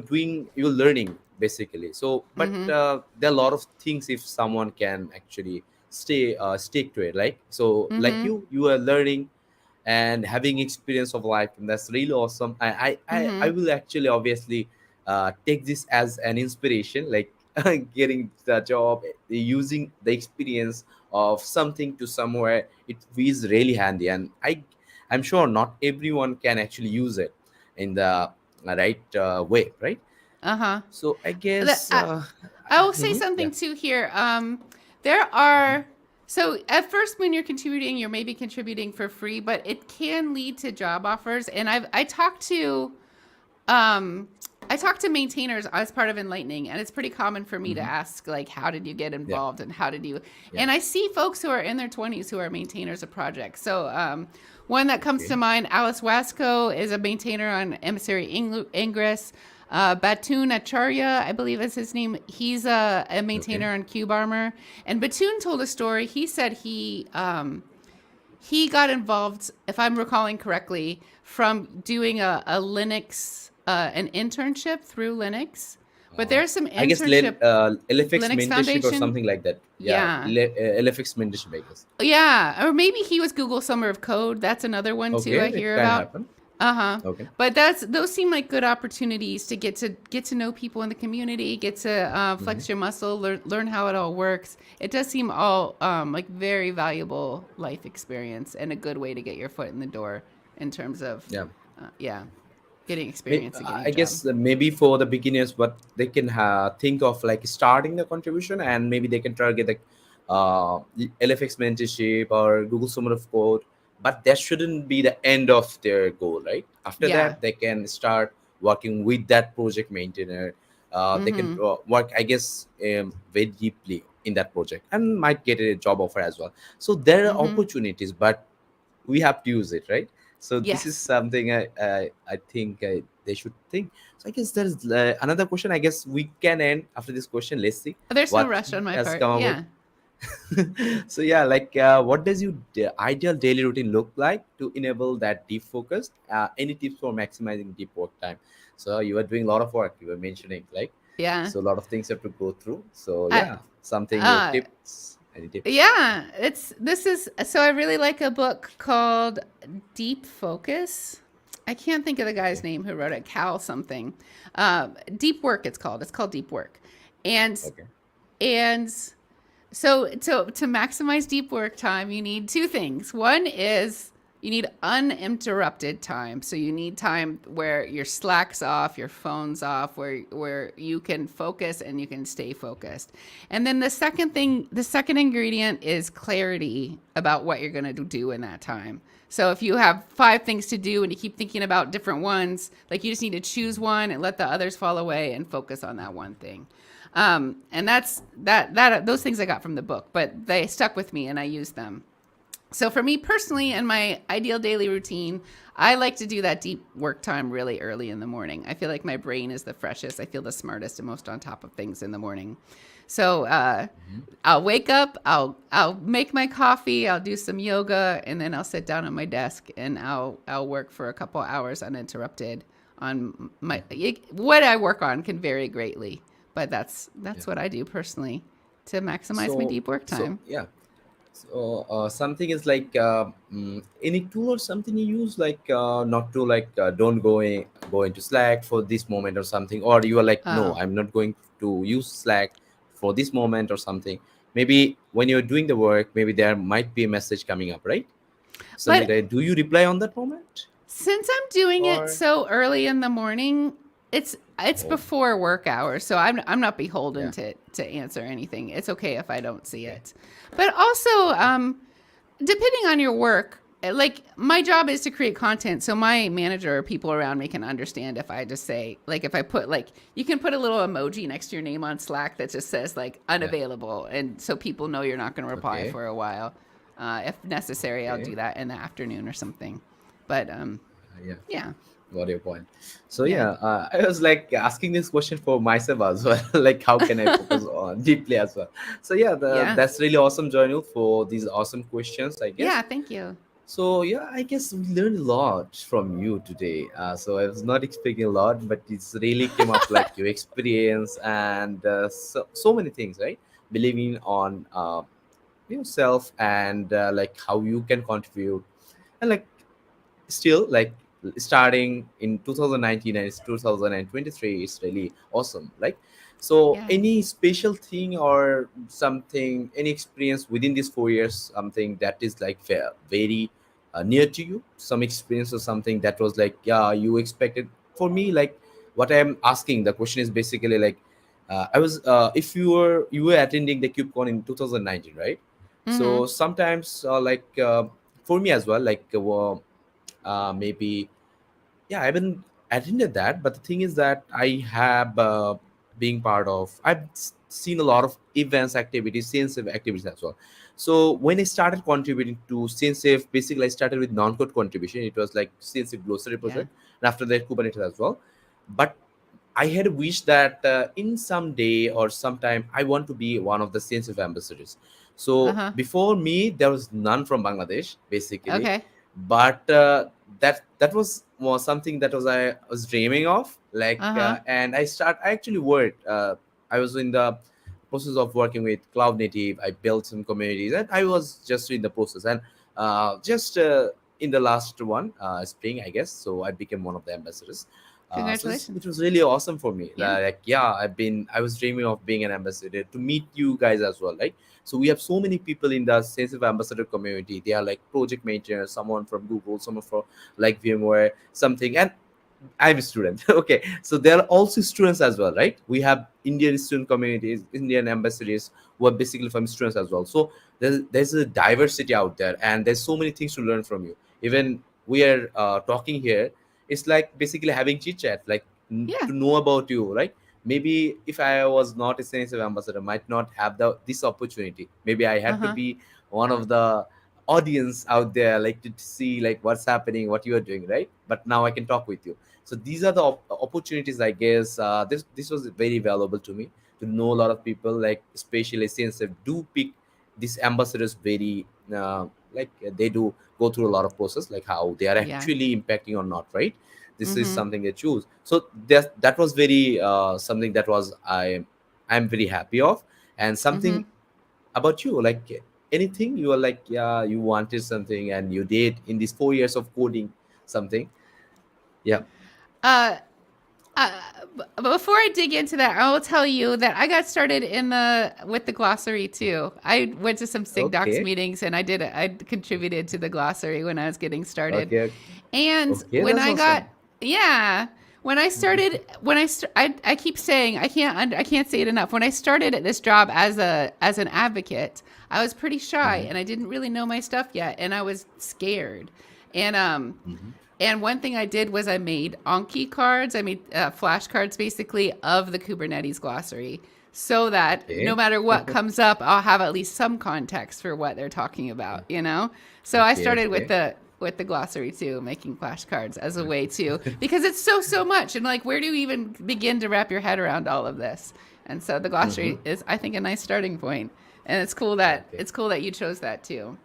Speaker 1: learning, basically. So but
Speaker 2: Mm-hmm.
Speaker 1: there are a lot of things if someone can actually stick to it, like, so like
Speaker 2: Mm-hmm.
Speaker 1: you are learning and having experience of life, and that's really awesome. I
Speaker 2: Mm-hmm.
Speaker 1: will actually obviously take this as an inspiration, like, getting the job, using the experience of something to somewhere, it is really handy. And I'm sure not everyone can actually use it in the right way, right?
Speaker 2: Uh-huh.
Speaker 1: So I
Speaker 2: The-
Speaker 1: guess
Speaker 2: I, I will say
Speaker 1: mhm, yeah.
Speaker 2: something too here. There are so at first when you're contributing, you're maybe contributing for free, but it can lead to job offers. And um I talked to maintainers as part of Enlightening, and it's pretty common for me to
Speaker 1: Hmm.
Speaker 2: ask like, how did you get
Speaker 1: Yeah.
Speaker 2: involved and how did you?
Speaker 1: Yeah.
Speaker 2: And I see folks who are in their 20s who are maintainers of projects. So one that comes to
Speaker 1: Okay.
Speaker 2: mind, Alice Wasco is a maintainer on Emissary Ingress. Batun Acharya, I believe is his name. He's a
Speaker 1: Okay.
Speaker 2: maintainer on Cube Armor. And Batun told a story. He said he got involved, if I'm recalling correctly, from doing a Linux, an internship through Linux. But there's some
Speaker 1: I guess
Speaker 2: internship
Speaker 1: LFX
Speaker 2: Linux
Speaker 1: mentorship or
Speaker 2: Foundation.
Speaker 1: something like that. Yeah,
Speaker 2: Yeah.
Speaker 1: LFX mentorship, I guess.
Speaker 2: Yeah. Or maybe he was Google Summer of Code. That's another one too
Speaker 1: Okay,
Speaker 2: I
Speaker 1: it
Speaker 2: hear
Speaker 1: can
Speaker 2: about.
Speaker 1: happen.
Speaker 2: Uh-huh.
Speaker 1: Okay.
Speaker 2: But those seem like good opportunities to get to know people in the community, get to
Speaker 1: Hmm.
Speaker 2: flex your muscle, learn how it all works. It does seem all like very valuable life experience and a good way to get your foot in the door in terms of
Speaker 1: Yeah.
Speaker 2: yeah, getting experience and getting a
Speaker 1: I
Speaker 2: job.
Speaker 1: guess maybe for the beginners, what they can think of like starting the contribution, and maybe they can target the LFX mentorship or Google Summer of Code, but that shouldn't be the end of their goal, right? After
Speaker 2: Yeah.
Speaker 1: that, they can start working with that project maintainer. They can
Speaker 2: Mm-hmm.
Speaker 1: work, I guess, very deeply in that project and might get a job offer as well. So there are
Speaker 2: Mm-hmm.
Speaker 1: opportunities, but we have to use it, right? So this is
Speaker 2: Yes.
Speaker 1: something I think they should think. So I guess there's another question. I guess we can end after this question. Let's see
Speaker 2: There's no
Speaker 1: what
Speaker 2: rush
Speaker 1: he
Speaker 2: on my
Speaker 1: has
Speaker 2: part.
Speaker 1: come up with.
Speaker 2: Yeah.
Speaker 1: So yeah, like what does your ideal daily routine look like to enable that deep focus? Any tips for maximizing deep work time? So you are doing a lot of work, you were mentioning, like,
Speaker 2: Yeah.
Speaker 1: so a lot of things you have to go through. So
Speaker 2: I
Speaker 1: yeah, something, your
Speaker 2: uh
Speaker 1: tips, any tips?
Speaker 2: yeah, it's this is so I really like a book called Deep Focus. I can't think of the guy's
Speaker 1: Okay.
Speaker 2: name who wrote it, Cal something. Deep Work it's called. It's called Deep Work. And
Speaker 1: Okay.
Speaker 2: and so to maximize deep work time, you need two things. One is you need uninterrupted time. So you need time where your Slack's off, your phone's off, where you can focus and you can stay focused. And then the second ingredient is clarity about what you're going to do in that time. So if you have five things to do and you keep thinking about different ones, like you just need to choose one and let the others fall away and focus on that one thing. And that those things I got from the book, but they stuck with me and I used them. So for me personally and my ideal daily routine, I like to do that deep work time really early in the morning. I feel like my brain is the freshest. I feel the smartest and most on top of things in the morning. So I'll wake up, I'll make my coffee, I'll do some yoga, and then I'll sit down at my desk and I'll work for a couple hours uninterrupted on my what I work on can vary greatly, but
Speaker 1: Yeah.
Speaker 2: that's what I do personally to maximize my
Speaker 1: So
Speaker 2: deep work
Speaker 1: so
Speaker 2: time.
Speaker 1: yeah. So something is like any tool or something you use, like not to like don't go into Slack for this moment or something, or you are like, no,
Speaker 2: Oh,
Speaker 1: I'm not going to use Slack for this moment or something. Maybe when you're doing the work, maybe there might be a message coming up, right? Something
Speaker 2: but
Speaker 1: like that. Do you reply on that moment
Speaker 2: since I'm doing it
Speaker 1: or?
Speaker 2: so early in the morning, it's
Speaker 1: Oh,
Speaker 2: before work hours, so I'm not beholden
Speaker 1: yeah.
Speaker 2: to answer anything. It's okay if I don't see
Speaker 1: Okay.
Speaker 2: it. But also, depending on your work, like my job is to create content, so my manager or people around me can understand if I just say, like, if I put, like, you can put a little emoji next to your name on Slack that just says like
Speaker 1: Yeah.
Speaker 2: unavailable, and so people know you're not going to reply
Speaker 1: Okay.
Speaker 2: for a while. If necessary, I'll
Speaker 1: Okay.
Speaker 2: do that in the afternoon or something. But
Speaker 1: Yeah.
Speaker 2: yeah,
Speaker 1: Got your point. So
Speaker 2: yeah,
Speaker 1: yeah, I was like asking this question for myself as well. Like, how can I focus on deeply as well? So yeah,
Speaker 2: yeah,
Speaker 1: that's really awesome, Journal, for these awesome questions, I
Speaker 2: yeah.
Speaker 1: guess.
Speaker 2: Thank you.
Speaker 1: So yeah, I guess we learned a lot from you today. So I was not expecting a lot, but it's really came up like your experience and so many things, right? Believing on yourself and like how you can contribute, and like still like starting in 2019 and it's 2023 is really awesome, like. So
Speaker 2: Yeah.
Speaker 1: any special thing or something, any experience within these 4 years, something that is like very near to you, some experience or something that was like, yeah, you expected. For me, like, what I'm asking the question is basically like, I was if you were attending the cubecon in 2019, right?
Speaker 2: Mm-hmm.
Speaker 1: So sometimes for me as well, like maybe, yeah, I haven't attended that, but the thing is that I have being part of, seen a lot of events, activities, sensitive activities as well. So when I started contributing to sensitive, basically I started with non-code contribution. It was like sensitive glossary
Speaker 2: Yeah.
Speaker 1: project, and after that Kubernetes as well. But I had a wish that in some day or sometime I want to be one of the sensitive ambassadors.
Speaker 2: Uh
Speaker 1: So
Speaker 2: huh.
Speaker 1: before me, there was none from Bangladesh, basically.
Speaker 2: Okay.
Speaker 1: But that was something that I was dreaming of, like,
Speaker 2: Uh huh.
Speaker 1: and I actually worked. I was in the process of working with Cloud Native. I built some communities, and I was just in the process, and just in the last one, spring, I guess. So I became one of the ambassadors. It
Speaker 2: Congratulations.
Speaker 1: was really awesome for me.
Speaker 2: Yeah.
Speaker 1: Like, yeah, I was dreaming of being an ambassador to meet you guys as well. Like, so we have so many people in the sense of ambassador community. They are like project maintainers, someone from Google, someone from like VMware, something. And I'm a student. Okay, so there are also students as well, right? We have Indian student communities, Indian ambassadors who are basically from students as well. So there's a diversity out there, and there's so many things to learn from you. Even we are talking here, it's like basically having chit chat, like
Speaker 2: Yeah.
Speaker 1: to know about you, right? Maybe if I was not a science ambassador, might not have the this opportunity. Maybe I
Speaker 2: Uh
Speaker 1: had to
Speaker 2: huh.
Speaker 1: be one of the audience out there, like to see like what's happening, what you are doing, right? But now I can talk with you. So these are the opportunities, I guess. This was very valuable to me to know a lot of people, like especially since they do pick these ambassadors very they do go through a lot of process, like how they are
Speaker 2: Yeah.
Speaker 1: actually impacting or not, right? This is
Speaker 2: Mm-hmm.
Speaker 1: something they choose. So that was very something that was I'm very happy of. And
Speaker 2: Mm-hmm.
Speaker 1: something about you, like anything you are like, yeah, you wanted something and you did in these 4 years of coding something. Yeah.
Speaker 2: Uh, Uh, Before I dig into that, I will tell you that I got started in the with the glossary too. I went to some SIGDocs
Speaker 1: Okay.
Speaker 2: meetings and I contributed to the glossary when I was getting started.
Speaker 1: Okay.
Speaker 2: And
Speaker 1: Okay,
Speaker 2: when
Speaker 1: that's
Speaker 2: I got
Speaker 1: awesome.
Speaker 2: yeah, when I started I keep saying I can't say it enough. When I started at this job as an advocate, I was pretty shy
Speaker 1: Hmm.
Speaker 2: and I didn't really know my stuff yet and I was scared. And
Speaker 1: Hmm.
Speaker 2: and one thing I did was I made Anki cards. I made flashcards basically of the Kubernetes glossary so that no
Speaker 1: Okay.
Speaker 2: matter what comes up, I'll have at least some context for what they're talking about, you know? So I
Speaker 1: Okay.
Speaker 2: started
Speaker 1: Okay.
Speaker 2: with the glossary too, making flashcards as a way to because it's so much and like where do you even begin to wrap your head around all of this? And so the
Speaker 1: Hmm.
Speaker 2: glossary is I think a nice starting point. And
Speaker 1: Okay.
Speaker 2: it's cool that you chose that too.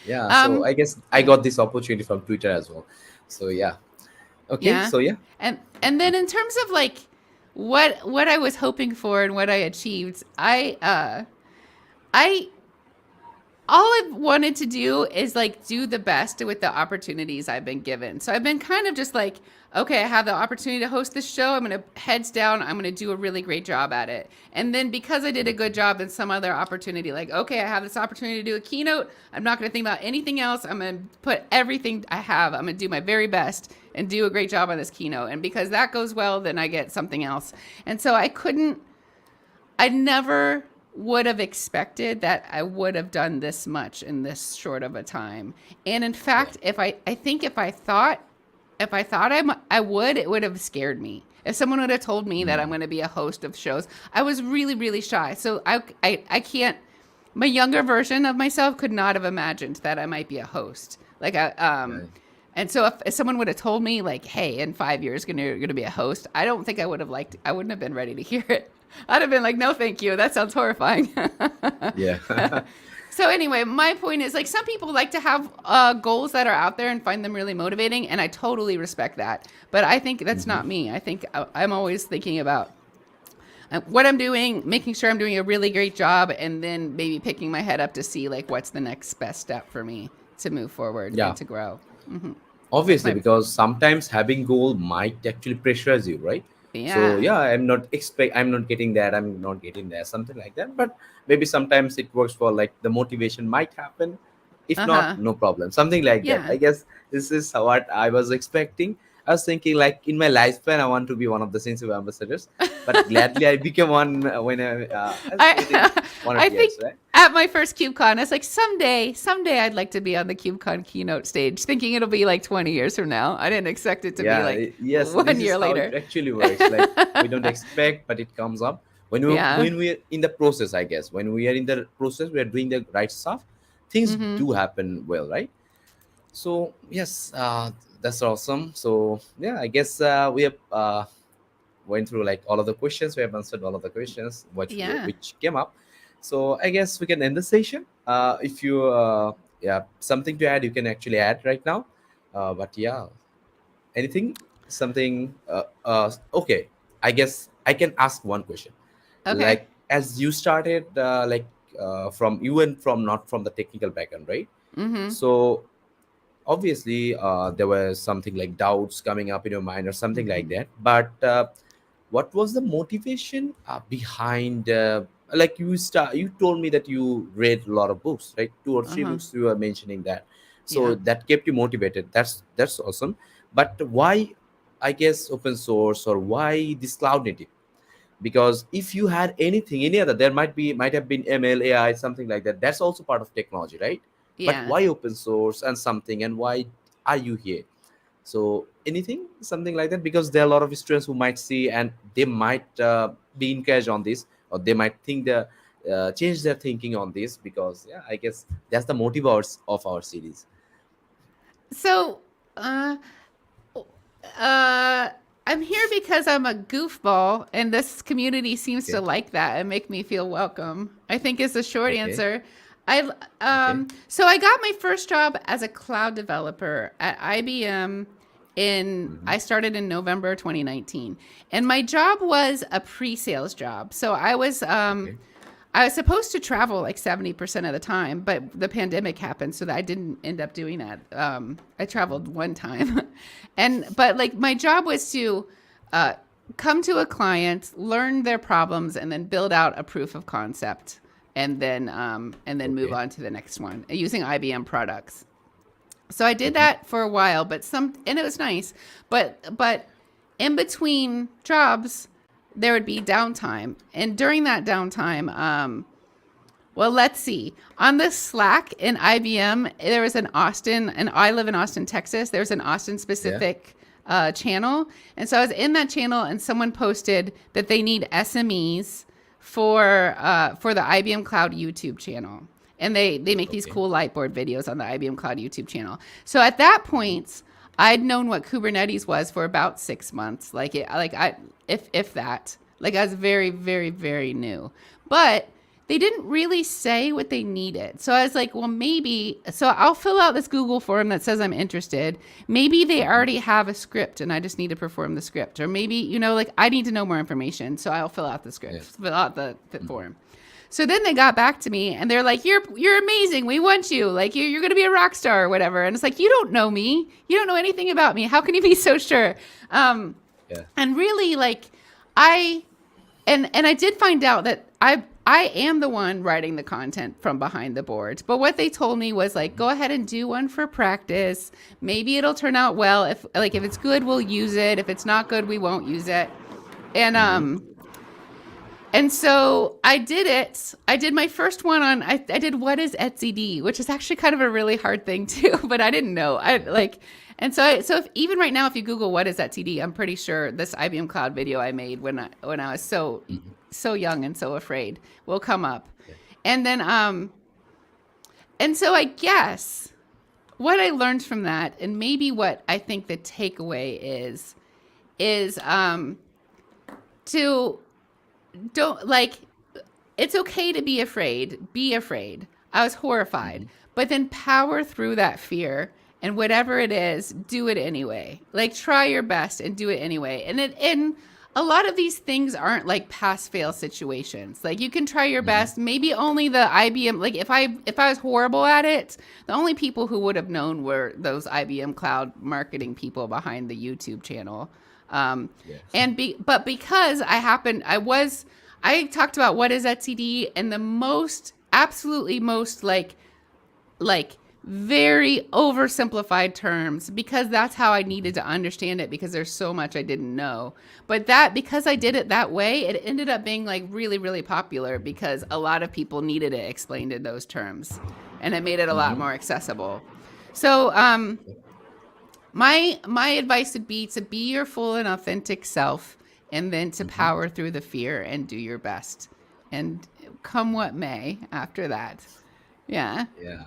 Speaker 1: Yeah. So
Speaker 2: Um
Speaker 1: I guess I
Speaker 2: yeah.
Speaker 1: got this opportunity from Twitter as well. So yeah. Okay.
Speaker 2: Yeah.
Speaker 1: So yeah.
Speaker 2: And then in terms of like what I was hoping for and what I achieved, I all I've wanted to do is like do the best with the opportunities I've been given. So I've been kind of just like, okay, I have the opportunity to host this show. I'm going to heads down. I'm going to do a really great job at it. And then because I did a good job in some other opportunity, like, okay, I have this opportunity to do a keynote. I'm not going to think about anything else. I'm going to put everything I have. I'm going to do my very best and do a great job on this keynote. And because that goes well, then I get something else. And so I never would have expected that I would have done this much in this short of a time. And in
Speaker 1: Yeah.
Speaker 2: fact, I think if I thought I would, it would have scared me. If someone would have told me that I'm
Speaker 1: Mm.
Speaker 2: going to be a host of shows, I was really shy. So I can't. My younger version of myself could not have imagined that I might be a host.
Speaker 1: Yeah.
Speaker 2: And so if someone would have told me like, "Hey, in 5 years, you're gonna be a host," I don't think I would have liked. I wouldn't have been ready to hear it. I'd have been like, "No, thank you. That sounds horrifying."
Speaker 1: Yeah.
Speaker 2: So anyway, my point is like some people like to have goals that are out there and find them really motivating, and I totally respect that. But I think that's
Speaker 1: Hmm.
Speaker 2: not me. I think I'm always thinking about what I'm doing, making sure I'm doing a really great job, and then maybe picking my head up to see like what's the next best step for me to move forward and
Speaker 1: Yeah.
Speaker 2: to grow. Hmm. That's
Speaker 1: Obviously,
Speaker 2: my
Speaker 1: because sometimes having goal might actually pressurize you, right? So
Speaker 2: yeah.
Speaker 1: yeah, I'm not getting that, I'm not getting that, something like that. But maybe sometimes it works for like the motivation might happen. If
Speaker 2: Uh
Speaker 1: not,
Speaker 2: huh.
Speaker 1: no problem, something like that, I
Speaker 2: Yeah.
Speaker 1: guess. This is what I was expecting. I was thinking like in my lifespan I want to be one of the sensitive ambassadors, but gladly I became one when I was within
Speaker 2: I
Speaker 1: 1 or 2 years,
Speaker 2: think
Speaker 1: right?
Speaker 2: at my first KubeCon, I was like, someday I'd like to be on the KubeCon keynote stage, thinking it'll be like 20 years from now. I didn't expect it to be
Speaker 1: Yeah,
Speaker 2: like
Speaker 1: yes,
Speaker 2: one
Speaker 1: this is
Speaker 2: year
Speaker 1: how it
Speaker 2: later.
Speaker 1: actually works. Like we don't expect, but it comes up
Speaker 2: Yeah.
Speaker 1: when we're in the process, I guess. When we are in the process, we are doing the right stuff, things
Speaker 2: Mm-hmm.
Speaker 1: do happen well, right? So yes, that's awesome. So yeah, I guess we have went through like all of the questions. We have answered all of the questions
Speaker 2: Yeah.
Speaker 1: which came up. So I guess we can end the session. If you yeah, something to add, you can actually add right now. But yeah, anything, something okay, I guess I can ask one question.
Speaker 2: Okay.
Speaker 1: Like as you started from you went from not from the technical background, right?
Speaker 2: Mm-hmm.
Speaker 1: So obviously there were something like doubts coming up in your mind or something like
Speaker 2: Hmm.
Speaker 1: that, but what was the motivation behind like you told me that you read a lot of books, right? Two or three
Speaker 2: Uh-huh.
Speaker 1: books you were mentioning that, so
Speaker 2: Yeah.
Speaker 1: that kept you motivated. That's awesome. But why, I guess, open source, or why this cloud native? Because if you had anything, any other, there might have been ML, AI, something like that, that's also part of technology, right? But
Speaker 2: Yeah.
Speaker 1: why open source and something, and why are you here? So anything, something like that, because there are a lot of students who might see, and they might be encouraged on this, or they might think the change their thinking on this, because yeah, I guess that's the motive of our series.
Speaker 2: So, uh, uh, I'm here because I'm a goofball, and this community seems to
Speaker 1: Okay.
Speaker 2: like that and make me feel welcome. I think is the short
Speaker 1: Okay.
Speaker 2: answer. I
Speaker 1: Okay.
Speaker 2: so I got my first job as a cloud developer at IBM in
Speaker 1: Hmm.
Speaker 2: I started in November 2019, and my job was a pre-sales job. So
Speaker 1: Okay.
Speaker 2: I was supposed to travel like 70% of the time, but the pandemic happened, so that I didn't end up doing that. I traveled one time, but like my job was to uh, come to a client, learn their problems, and then build out a proof of concept, and then move
Speaker 1: Okay.
Speaker 2: on to the next one using IBM products. So I did
Speaker 1: Hmm.
Speaker 2: that for a while, and it was nice, but in between jobs there would be downtime, and during that downtime, well, let's see. On the Slack in IBM, there was an Austin, and I live in Austin, Texas. There's an Austin
Speaker 1: Yeah.
Speaker 2: specific channel. And so I was in that channel, and someone posted that they need SMEs for the IBM Cloud YouTube channel. And they make these
Speaker 1: Okay.
Speaker 2: cool lightboard videos on the IBM Cloud YouTube channel. So at that
Speaker 1: Hmm.
Speaker 2: point, I'd known what Kubernetes was for about 6 months, if that. Like I was very, very, very new, but they didn't really say what they needed. So I was like, well, maybe, so I'll fill out this Google form that says I'm interested. Maybe they
Speaker 1: Hmm.
Speaker 2: already have a script and I just need to perform the script. Or maybe, like I need to know more information. So I'll fill out the script,
Speaker 1: Yeah.
Speaker 2: fill out the
Speaker 1: Hmm.
Speaker 2: form. So then they got back to me and they're like, you're amazing. We want you. Like you're going to be a rock star or whatever. And it's like, you don't know me. You don't know anything about me. How can you be so sure? Um,
Speaker 1: Yeah.
Speaker 2: and really like I and I did find out that I am the one writing the content from behind the boards. But what they told me was like, go ahead and do one for practice. Maybe it'll turn out well. If it's good, we'll use it. If it's not good, we won't use it. And
Speaker 1: Hmm.
Speaker 2: and so I did it. I did my first one on. I did what is etcd, which is actually kind of a really hard thing too. But I didn't know. I like, and so if even right now, if you Google what is etcd, I'm pretty sure this IBM Cloud video I made when I was so young and so afraid will come up.
Speaker 1: Yeah.
Speaker 2: And then and so I guess what I learned from that, and maybe what I think the takeaway is to don't like it's okay to be afraid. Be afraid. I was horrified,
Speaker 1: Hmm.
Speaker 2: but then power through that fear and whatever it is, do it anyway. Like try your best and do it anyway. And a lot of these things aren't like pass fail situations. Like you can try your
Speaker 1: Hmm.
Speaker 2: best. Maybe only the IBM like if I was horrible at it, the only people who would have known were those IBM cloud marketing people behind the YouTube channel. Um,
Speaker 1: Yeah.
Speaker 2: but because I talked about what is etcd and the most absolutely most like very oversimplified terms because that's how I needed to understand it because there's so much I didn't know. But that because I did it that way, it ended up being like really really popular because a lot of people needed it explained in those terms and it made it a lot
Speaker 1: Hmm.
Speaker 2: more accessible. So my advice would be to be your full and authentic self and then to
Speaker 1: Hmm.
Speaker 2: power through the fear and do your best and come what may after that. Yeah.
Speaker 1: Yeah.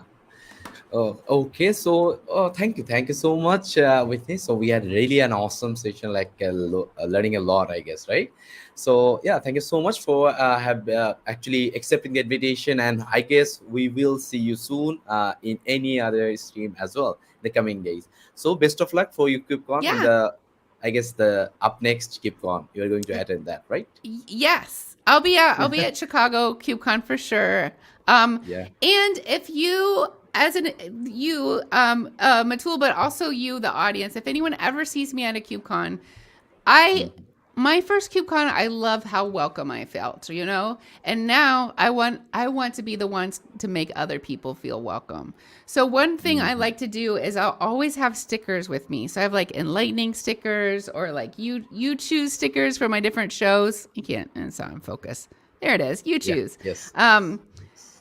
Speaker 1: Oh, okay. So, thank you so much, Whitney. So we had really an awesome session, like learning a lot, I guess, right? So yeah, thank you so much for have actually accepting the invitation, and I guess we will see you soon in any other stream as well in the coming days. So best of luck for you, KubeCon, and
Speaker 2: Yeah.
Speaker 1: the I guess the up next KubeCon you are going to attend that, right?
Speaker 2: Yes. I'll be at Chicago KubeCon for sure. Um
Speaker 1: Yeah.
Speaker 2: and if you as an you, Matul, but also you, the audience. If anyone ever sees me at a KubeCon, I my first KubeCon, I love how welcome I felt, and now I want to be the ones to make other people feel welcome. So one thing I like to do is I'll always have stickers with me. So I have like enlightening stickers or like you choose stickers for my different shows. You can't, it's not in focus. There it is. You
Speaker 1: Yeah.
Speaker 2: choose.
Speaker 1: Yes.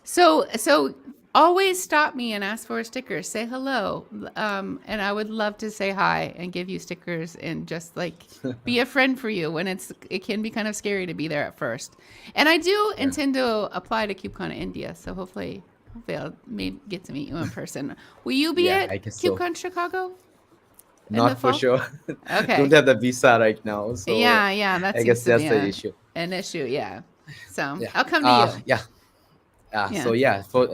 Speaker 2: So always stop me and ask for a sticker. Say hello, and I would love to say hi and give you stickers and just like be a friend for you when it can be kind of scary to be there at first. And I do
Speaker 1: Yeah.
Speaker 2: intend to apply to KubeCon India, so hopefully I'll maybe get to meet you in person. Will you be
Speaker 1: Yeah.
Speaker 2: at
Speaker 1: I guess so.
Speaker 2: KubeCon Chicago in the
Speaker 1: Not for
Speaker 2: fall?
Speaker 1: sure. Don't
Speaker 2: Okay.
Speaker 1: have the visa right now, so
Speaker 2: Yeah, that
Speaker 1: I
Speaker 2: seems
Speaker 1: guess
Speaker 2: to be
Speaker 1: that's the issue.
Speaker 2: an issue. Yeah. So
Speaker 1: Yeah.
Speaker 2: I'll come to you.
Speaker 1: Yeah. So
Speaker 2: Yeah.
Speaker 1: yeah, for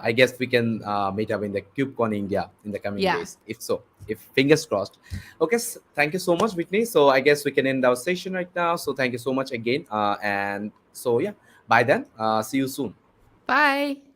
Speaker 1: I guess we can meet up in the KubeCon India in the coming
Speaker 2: Yeah.
Speaker 1: days. If so, if fingers crossed. Okay, thank you so much, Whitney. So I guess we can end our session right now. So thank you so much again. And so yeah, by then, see you soon.
Speaker 2: Bye.